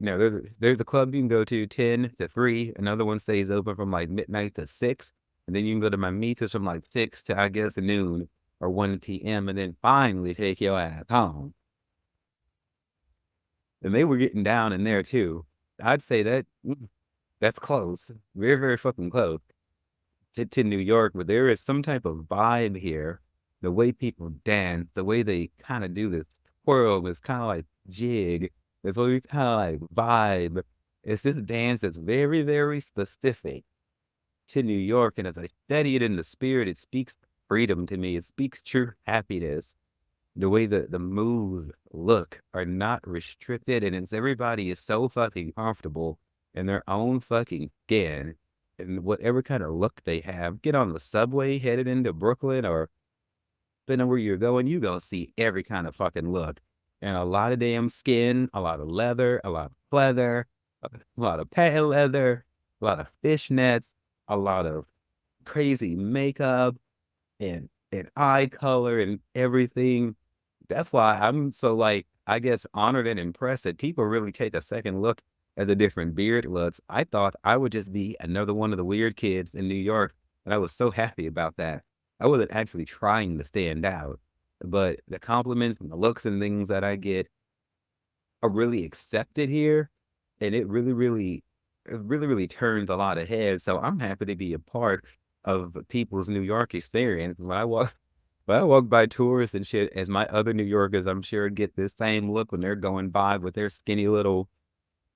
No, there's a club you can go to 10 to 3. Another one stays open from like midnight to 6. And then you can go to my meters from like 6 to I guess noon or 1 p.m. and then finally take your ass home. and they were getting down in there too. I'd say that that's close, very, very fucking close to New York, but there is some type of vibe here. The way people dance, the way they kind of do this twirl, is kind of like jig. It's really kind of like vibe. It's this dance that's very, very specific to New York, and as I study it in the spirit, it speaks freedom to me. It speaks true happiness. The way that the moves look are not restricted, and it's everybody is so fucking comfortable in their own fucking skin and whatever kind of look they have. Get on the subway headed into Brooklyn or depending on where you're going, you gonna see every kind of fucking look. And a lot of damn skin, a lot of leather, a lot of pleather, a lot of pale leather, a lot of fishnets, a lot of crazy makeup and eye color and everything. That's why I'm so, like, I guess, honored and impressed that people really take a second look at the different beard looks. I thought I would just be another one of the weird kids in New York, and I was so happy about that. I wasn't actually trying to stand out, but the compliments and the looks and things that I get are really accepted here, and it really turns a lot of heads. So I'm happy to be a part of people's New York experience. When I walk by tourists and shit, as my other New Yorkers, I'm sure get this same look when they're going by with their skinny little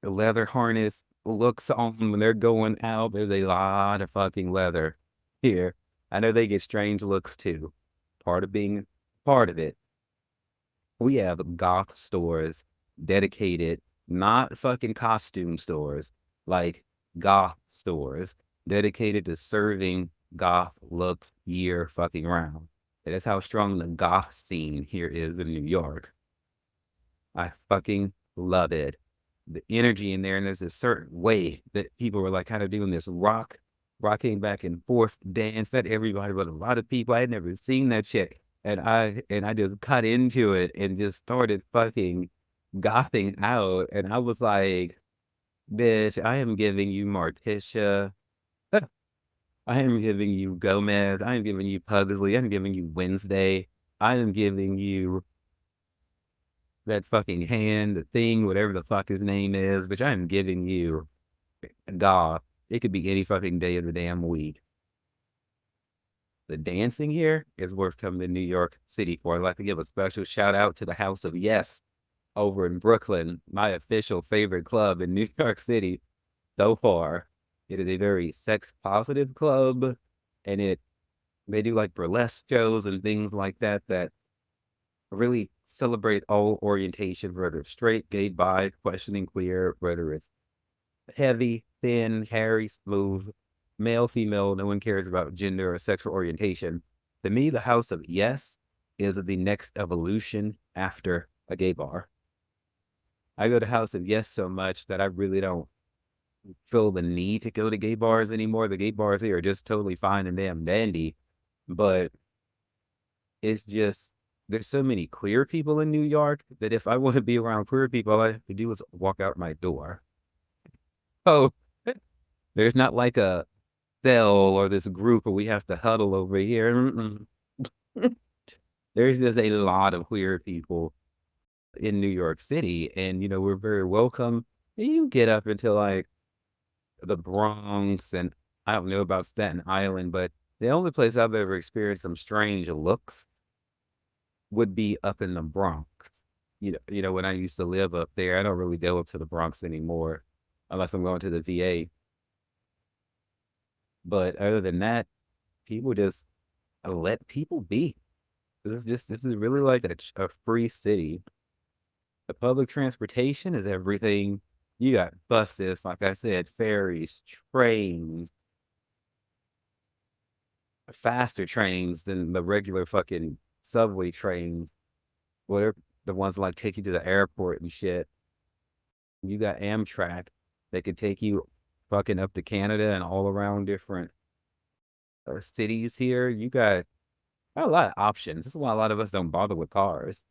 leather harness looks on when they're going out. There's a lot of fucking leather here. I know they get strange looks too. Part of being part of it. We have goth stores dedicated, not fucking costume stores, like goth stores dedicated to serving goth looks year fucking round. And that's how strong the goth scene here is in New York. I fucking love it. The energy in there, and there's a certain way that people were like kind of doing this rocking back and forth dance that everybody, but a lot of people I had never seen that shit. And I just cut into it and just started fucking gothing out. And I was like, bitch, I am giving you Morticia. I am giving you Gomez. I am giving you Pugsley. I'm giving you Wednesday. I am giving you that fucking hand, the thing, whatever the fuck his name is, bitch. I am giving you goth. It could be any fucking day of the damn week. The dancing here is worth coming to New York City for. I'd like to give a special shout out to the House of Yes over in Brooklyn, my official favorite club in New York City so far. It is a very sex positive club, and they do like burlesque shows and things like that that really celebrate all orientations, whether it's straight, gay, bi, questioning queer, whether it's heavy, thin, hairy, smooth, male, female, no one cares about gender or sexual orientation. To me, the House of Yes is the next evolution after a gay bar. I go to House of Yes so much that I really don't feel the need to go to gay bars anymore. The gay bars here are just totally fine and damn dandy, but it's just there's so many queer people in New York that if I want to be around queer people, all I have to do is walk out my door. Oh, there's not like a cell or this group where we have to huddle over here. There's just a lot of queer people in New York City, and we're very welcome. And you get up into like the Bronx, and I don't know about Staten Island, but the only place I've ever experienced some strange looks would be up in the Bronx. When I used to live up there, I don't really go up to the Bronx anymore unless I'm going to the VA. But other than that, people just let people be. This is really like a free city. The public transportation is everything. You got buses, like I said, ferries, trains, faster trains than the regular fucking subway trains, whatever the ones like take you to the airport and shit. You got Amtrak that could take you fucking up to Canada and all around different cities here. You got a lot of options. This is why a lot of us don't bother with cars.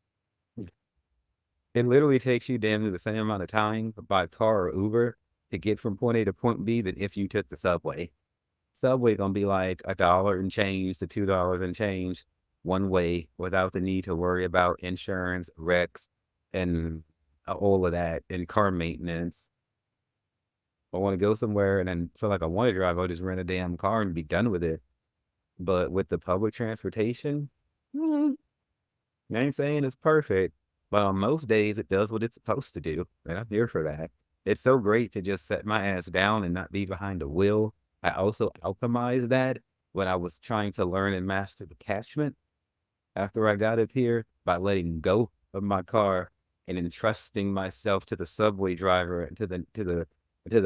It literally takes you damn near the same amount of time by car or Uber to get from point A to point B than if you took the subway. Subway gonna be like $1 and change to $2 and change one way without the need to worry about insurance, wrecks, and all of that and car maintenance. If I want to go somewhere and then feel like I want to drive, I'll just rent a damn car and be done with it. But with the public transportation, mm, I ain't saying it's perfect, but on most days it does what it's supposed to do, and I'm here for that. It's so great to just set my ass down and not be behind the wheel. I also alchemized that when I was trying to learn and master the attachment after I got up here by letting go of my car and entrusting myself to the subway driver and to the to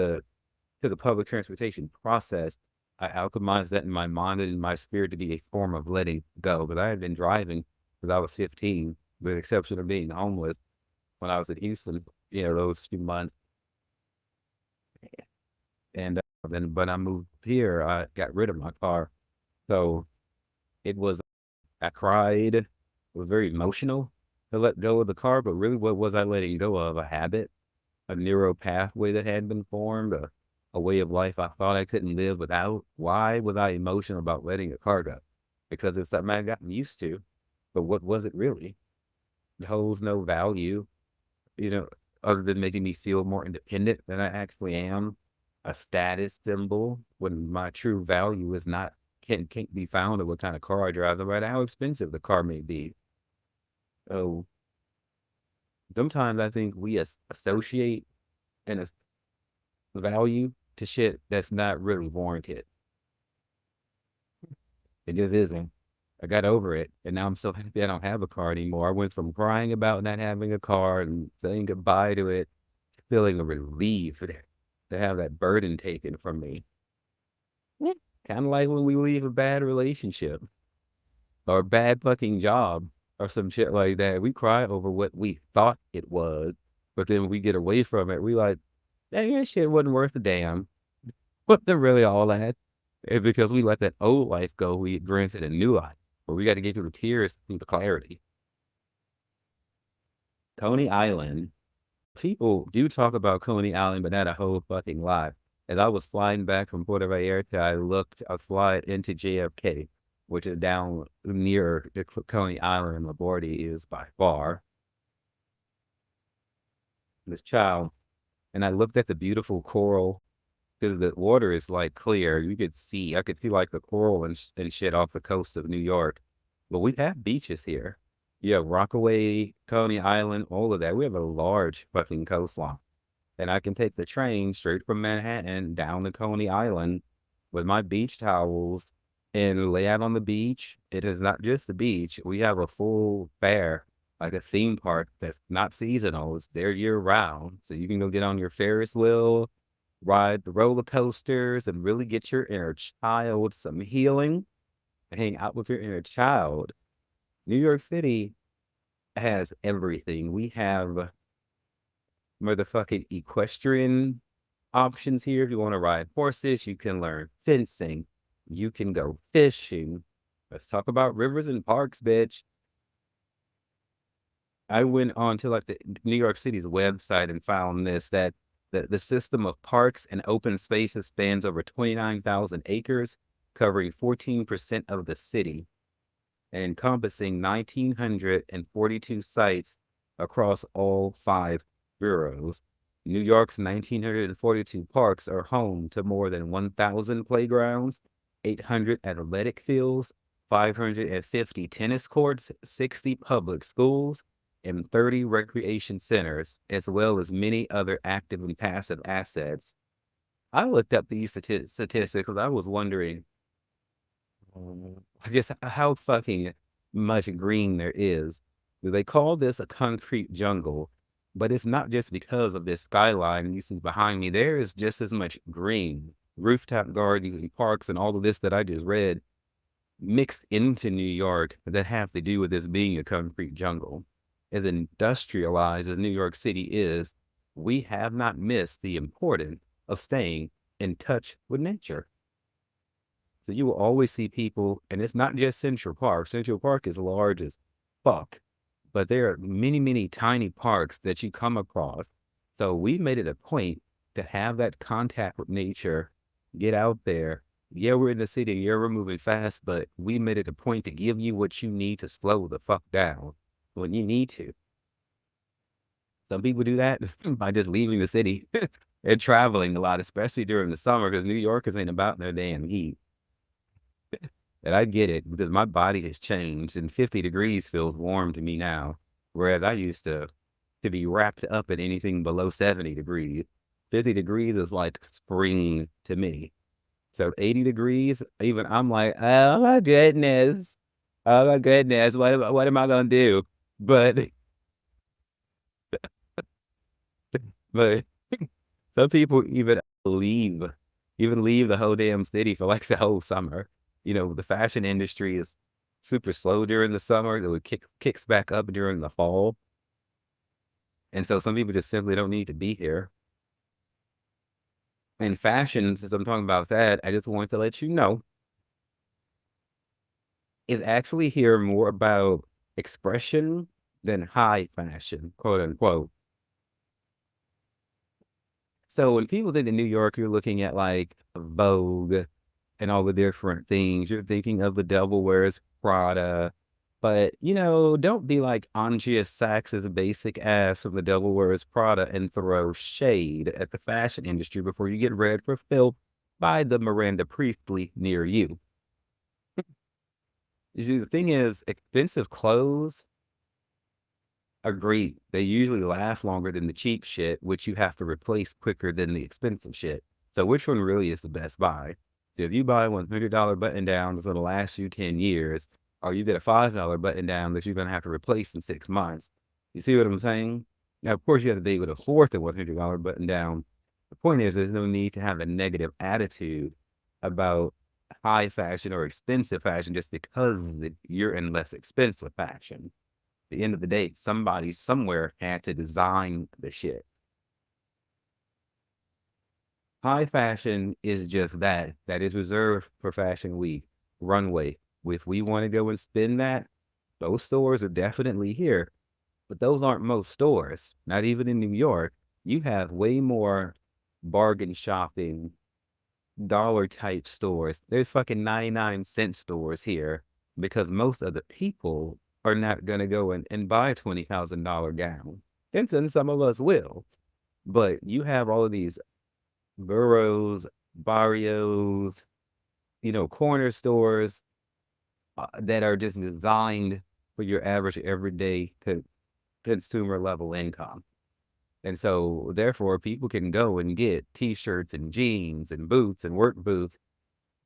the public transportation process. I alchemized that in my mind and in my spirit to be a form of letting go. Because I had been driving because I was 15, with the exception of being homeless when I was in Houston, those few months. And then when I moved here, I got rid of my car. So it was, I cried. It was very emotional to let go of the car, but really what was I letting go of? A habit, a neural pathway that had been formed, a way of life I thought I couldn't live without. Why was I emotional about letting a car go? Because it's something I gotten used to. But what was it really? It holds no value, you know, other than making me feel more independent than I actually am. A status symbol when my true value is not can't be found in what kind of car I drive, no matter how expensive the car may be. So sometimes I think we associate an value to shit that's not really warranted. It just isn't. I got over it, and now I'm so happy I don't have a car anymore. I went from crying about not having a car and saying goodbye to it to feeling a relief to have that burden taken from me. Yeah. Kind of like when we leave a bad relationship or a bad fucking job or some shit like that. We cry over what we thought it was, but then when we get away from it, we like, dang, that shit wasn't worth a damn. What they're really all at. And because we let that old life go, we granted a new life. But we got to get through the tears through the clarity. Coney Island. People do talk about Coney Island, but not a whole fucking lot. As I was flying back from Puerto Vallarta, I was flying into JFK, which is down near the Coney Island, and LaGuardia is by far. This child, and I looked at the beautiful coral because the water is like clear. I could see like the coral and shit off the coast of New York. But we have beaches here. Yeah, Rockaway, Coney Island, all of that. We have a large fucking coastline. And I can take the train straight from Manhattan down to Coney Island with my beach towels and lay out on the beach. It is not just the beach. We have a full fair, like a theme park that's not seasonal. It's there year round. So you can go get on your Ferris wheel, ride the roller coasters, and really get your inner child some healing and hang out with your inner child. New York City has everything. We have motherfucking equestrian options here. If you want to ride horses, you can learn fencing. You can go fishing. Let's talk about rivers and parks, bitch. I went on to like the New York City's website and found this that the system of parks and open spaces spans over 29,000 acres, covering 14% of the city and encompassing 1,942 sites across all 5 boroughs. New York's 1,942 parks are home to more than 1,000 playgrounds, 800 athletic fields, 550 tennis courts, 60 public schools, and 30 recreation centers, as well as many other active and passive assets. I looked up these statistics because I was wondering just how fucking much green there is. They call this a concrete jungle, but it's not just because of this skyline you see behind me. There is just as much green, rooftop gardens and parks and all of this that I just read mixed into New York that have to do with this being a concrete jungle. As industrialized as New York City is, we have not missed the importance of staying in touch with nature. So you will always see people, and it's not just Central Park. Central Park is large as fuck, but there are many, many tiny parks that you come across. So we made it a point to have that contact with nature, get out there. Yeah, we're in the city. Yeah, we're moving fast, but we made it a point to give you what you need to slow the fuck down when you need to. Some people do that by just leaving the city and traveling a lot, especially during the summer, because New Yorkers ain't about their damn heat. And I get it because my body has changed and 50 degrees feels warm to me now. Whereas I used to be wrapped up in anything below 70 degrees. 50 degrees is like spring to me. So 80 degrees, even I'm like, oh my goodness. Oh my goodness. What am I gonna do? But but some people leave, even leave the whole damn city for like the whole summer. You know, the fashion industry is super slow during the summer. It would kicks back up during the fall. And so some people just simply don't need to be here. And fashion, since I'm talking about that, I just wanted to let you know, is actually here more about expression than high fashion, quote unquote. So when people think of New York, you're looking at like Vogue and all the different things. You're thinking of the devil wears Prada. But, you know, don't be like Angia Sachs's basic ass from the devil wears Prada and throw shade at the fashion industry before you get read for filth by the Miranda Priestley near you. You see, the thing is, expensive clothes are great. They usually last longer than the cheap shit, which you have to replace quicker than the expensive shit. So which one really is the best buy? If you buy $100 button down that's gonna last you 10 years, or you get a $5 button down that you're gonna have to replace in 6 months. You see what I'm saying? Now, of course, you have to be able to afford the $100 button down. The point is, there's no need to have a negative attitude about high fashion or expensive fashion just because you're in less expensive fashion. At the end of the day, somebody somewhere had to design the shit. High fashion is just that. That is reserved for Fashion Week, runway. If we want to go and spend that, those stores are definitely here. But those aren't most stores. Not even in New York. You have way more bargain shopping, dollar type stores. There's fucking 99-cent stores here because most of the people are not going to go and buy a $20,000 gown. And some of us will. But you have all of these boroughs, barrios, you know, corner stores that are just designed for your average everyday consumer level income. And so therefore people can go and get t-shirts and jeans and boots and work boots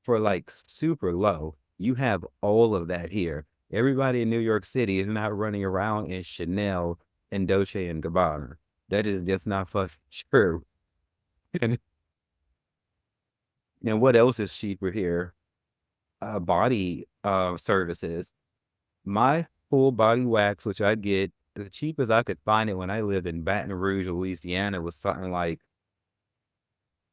for like super low. You have all of that here. Everybody in New York City is not running around in Chanel and Dolce and Gabbana. That is just not fucking true. And, and what else is cheaper here? Body services. My full body wax, which I get the cheapest I could find it when I lived in Baton Rouge, Louisiana, was something like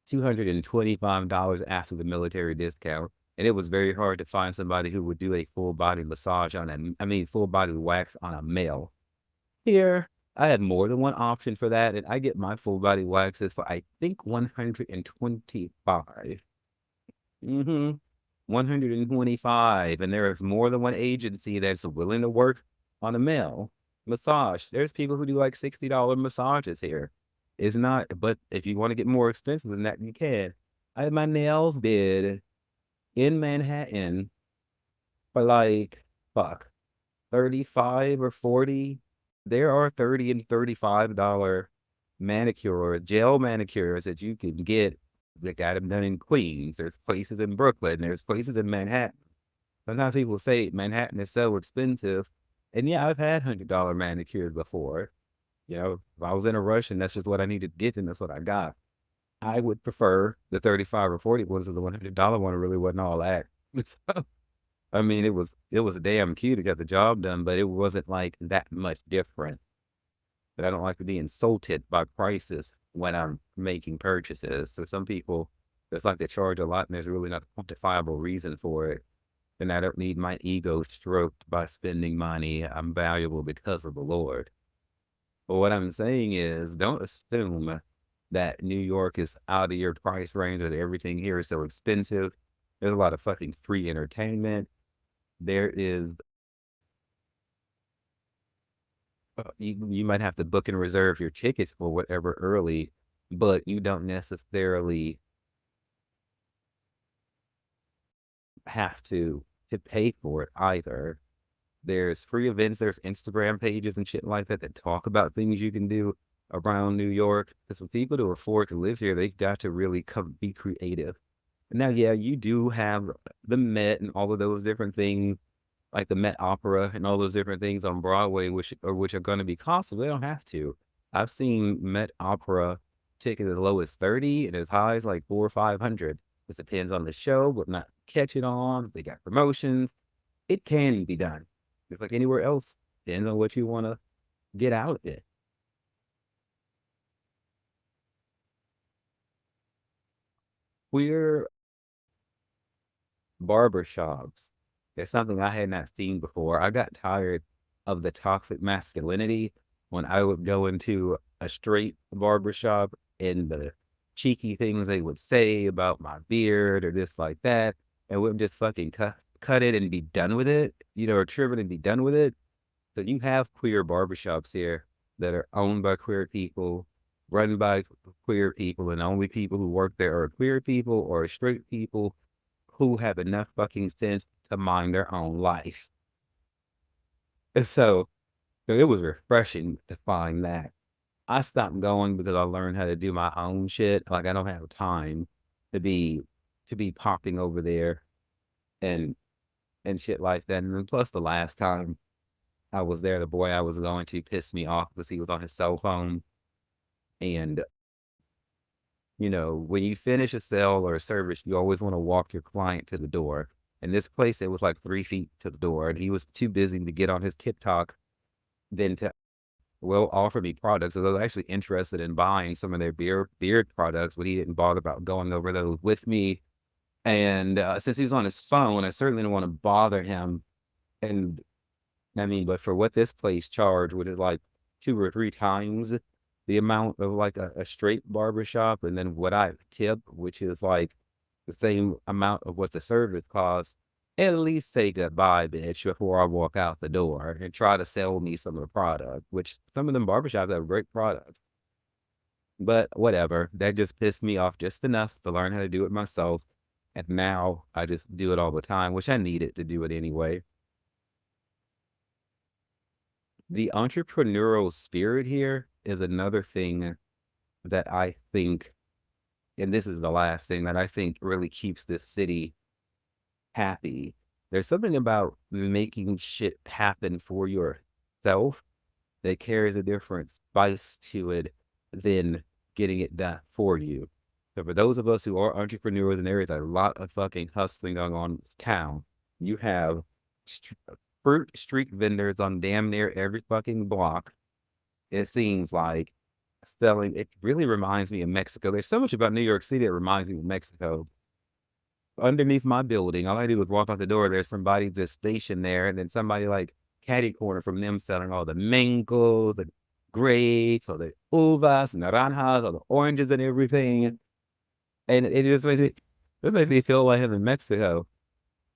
$225 after the military discount. And it was very hard to find somebody who would do a full body massage on full body wax on a male. Here, I had more than one option for that, and I get my full body waxes for I think 125. Mm-hmm. 125. And there is more than one agency that's willing to work on a male massage. There's people who do like $60 massages here. It's not, but if you want to get more expensive than that, you can. I had my nails did in Manhattan for like, fuck, 35 or 40. There are 30 and $35 manicures, gel manicures that you can get that got them done in Queens. There's places in Brooklyn. There's places in Manhattan. Sometimes people say Manhattan is so expensive. And yeah, I've had $100 manicures before. You know, if I was in a rush and that's just what I needed to get, then that's what I got. I would prefer the 35 or 40 ones, the $100 one really wasn't all that. So, I mean, it was damn cute to get the job done, but it wasn't like that much different. But I don't like to be insulted by prices when I'm making purchases. So some people, it's like they charge a lot and there's really not a quantifiable reason for it. And I don't need my ego stroked by spending money. I'm valuable because of the Lord. But what I'm saying is, don't assume that New York is out of your price range, that everything here is so expensive. There's a lot of fucking free entertainment. There is you might have to book and reserve your tickets for whatever early, but you don't necessarily have to pay for it either. There's free events, there's Instagram pages and shit like that that talk about things you can do around New York. Because for people to afford to live here, they've got to really come be creative. Now, yeah, you do have the Met and all of those different things, like the Met Opera and all those different things on Broadway, which are going to be costly. They don't have to. I've seen Met Opera ticket as low as 30 and as high as like 400 or 500. This depends on the show, but not catch it on. They got promotions. It can be done. Just like anywhere else. Depends on what you want to get out of it. Queer barbershops. It's something I had not seen before. I got tired of the toxic masculinity when I would go into a straight barbershop and the cheeky things they would say about my beard or this like that, and would just fucking cut it and be done with it, or trim it and be done with it. So you have queer barbershops here that are owned by queer people, run by queer people, and the only people who work there are queer people or straight people who have enough fucking sense to mind their own life. And so it was refreshing to find that. I stopped going because I learned how to do my own shit. Like I don't have time to be popping over there and shit like that. And then plus the last time I was there, the boy I was going to pissed me off because he was on his cell phone. And when you finish a sale or a service, you always want to walk your client to the door. In this place, it was like 3 feet to the door, and he was too busy to get on his TikTok than to offer me products. So I was actually interested in buying some of their beard products, but he didn't bother about going over those with me. And since he was on his phone, I certainly didn't want to bother him. And I mean, but for what this place charged, which is like 2 or 3 times the amount of like a straight barbershop, and then what I tip, which is like the same amount of what the service costs, at least say goodbye, bitch, before I walk out the door and try to sell me some of the product, which some of them barbershops have great products. But whatever, that just pissed me off just enough to learn how to do it myself. And now I just do it all the time, which I needed to do it anyway. The entrepreneurial spirit here is another thing that I think, and this is the last thing that I think really keeps this city happy. There's something about making shit happen for yourself that carries a different spice to it than getting it done for you. So for those of us who are entrepreneurs, and there is a lot of fucking hustling going on in this town, you have fruit street vendors on damn near every fucking block. It seems like selling. It really reminds me of Mexico. There's so much about New York City that reminds me of Mexico. Underneath my building, all I do is walk out the door. There's somebody just stationed there, and then somebody like catty corner from them selling all the mangoes, the grapes, or the uvas, and naranjas, or the oranges and everything. And it makes me feel like I'm in Mexico.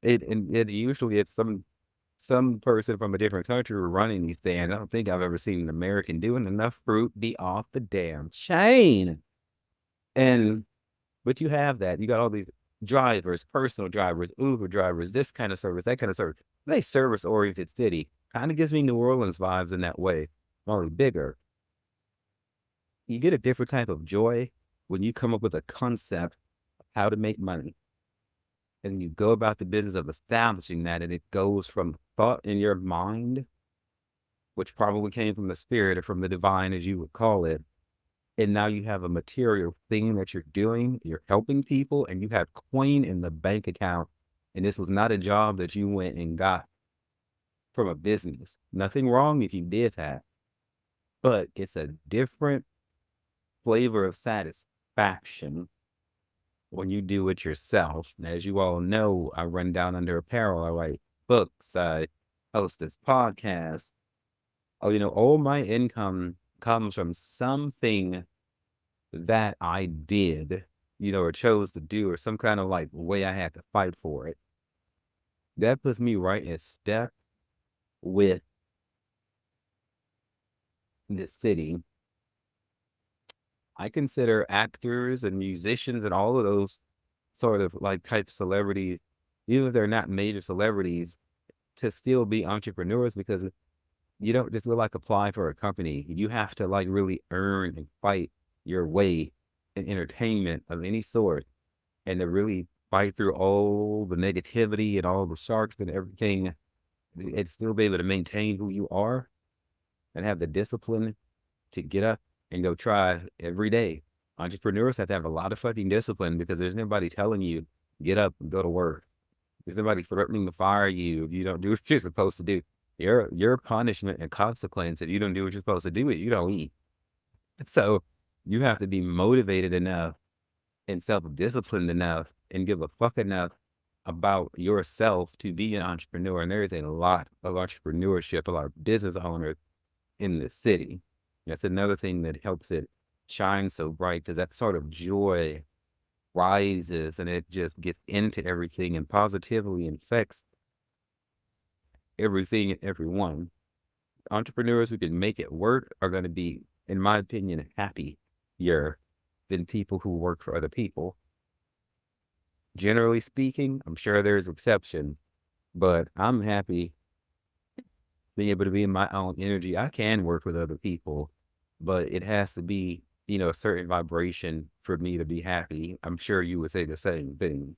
And it usually it's some person from a different country running these things. I don't think I've ever seen an American doing enough fruit be off the damn chain. And but you have that. You got all these drivers, personal drivers, Uber drivers, this kind of service, that kind of service. They service oriented city. Kind of gives me New Orleans vibes in that way. Only bigger. You get a different type of joy when you come up with a concept of how to make money. And you go about the business of establishing that, and it goes from thought in your mind, which probably came from the spirit or from the divine, as you would call it. And now you have a material thing that you're doing, you're helping people, and you have coin in the bank account. And this was not a job that you went and got from a business. Nothing wrong if you did that, but it's a different flavor of satisfaction when you do it yourself. And as you all know, I run down under apparel. I write books. I host this podcast. Oh, all my income comes from something that I did, or chose to do, or some kind of like way I had to fight for it. That puts me right in step with in this city. I consider actors and musicians and all of those sort of like type celebrities, even if they're not major celebrities, to still be entrepreneurs, because you don't just go like apply for a company. You have to like really earn and fight your way in entertainment of any sort, and to really fight through all the negativity and all the sharks and everything, and still be able to maintain who you are and have the discipline to get up and go try every day. Entrepreneurs have to have a lot of fucking discipline, because there's nobody telling you get up and go to work. There's nobody threatening to fire you if you don't do what you're supposed to do. Your punishment and consequence if you don't do what you're supposed to do, you don't eat. So you have to be motivated enough and self-disciplined enough and give a fuck enough about yourself to be an entrepreneur. And there's a lot of entrepreneurship, a lot of business owners in the city. That's another thing that helps it shine so bright, because that sort of joy rises and it just gets into everything and positively infects everything and everyone. Entrepreneurs who can make it work are going to be, in my opinion, happier than people who work for other people. Generally speaking, I'm sure there's exceptions, but I'm happy being able to be in my own energy. I can work with other people, but it has to be, a certain vibration for me to be happy. I'm sure you would say the same thing.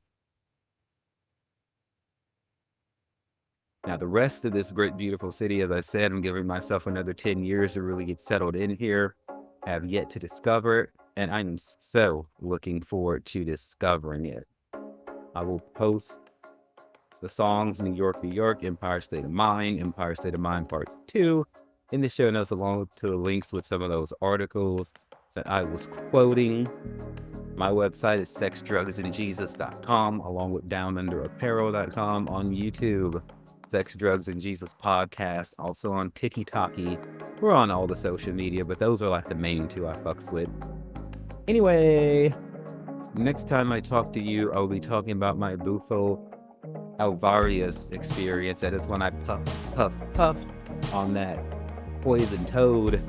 Now, the rest of this great, beautiful city, as I said, I'm giving myself another 10 years to really get settled in here. I have yet to discover it, and I'm so looking forward to discovering it. I will post the songs New York, New York, Empire State of Mind Part 2 in the show notes, along to the links with some of those articles that I was quoting. My website is sexdrugsandjesus.com, along with downunderapparel.com, on YouTube, Sex, Drugs, and Jesus podcast, also on TikTok. We're on all the social media, but those are like the main two I fucks with. Anyway, next time I talk to you, I'll be talking about my Bufo Alvarius experience. That is when I puff on that poison toad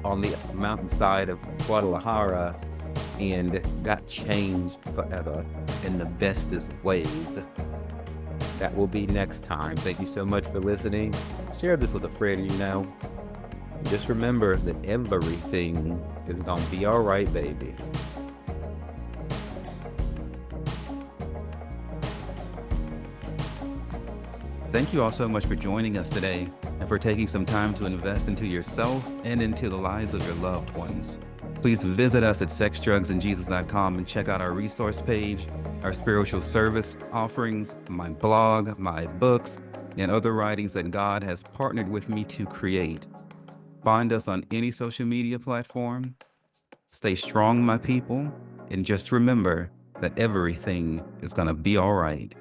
on the mountainside of Guadalajara and got changed forever in the bestest ways. That will be next time. Thank you so much for listening. Share this with a friend you know. Just remember that everything is gonna be all right, baby. Thank you all so much for joining us today and for taking some time to invest into yourself and into the lives of your loved ones. Please visit us at sexdrugsandjesus.com and check out our resource page, our spiritual service offerings, my blog, my books, and other writings that God has partnered with me to create. Find us on any social media platform. Stay strong, my people, and just remember that everything is going to be all right.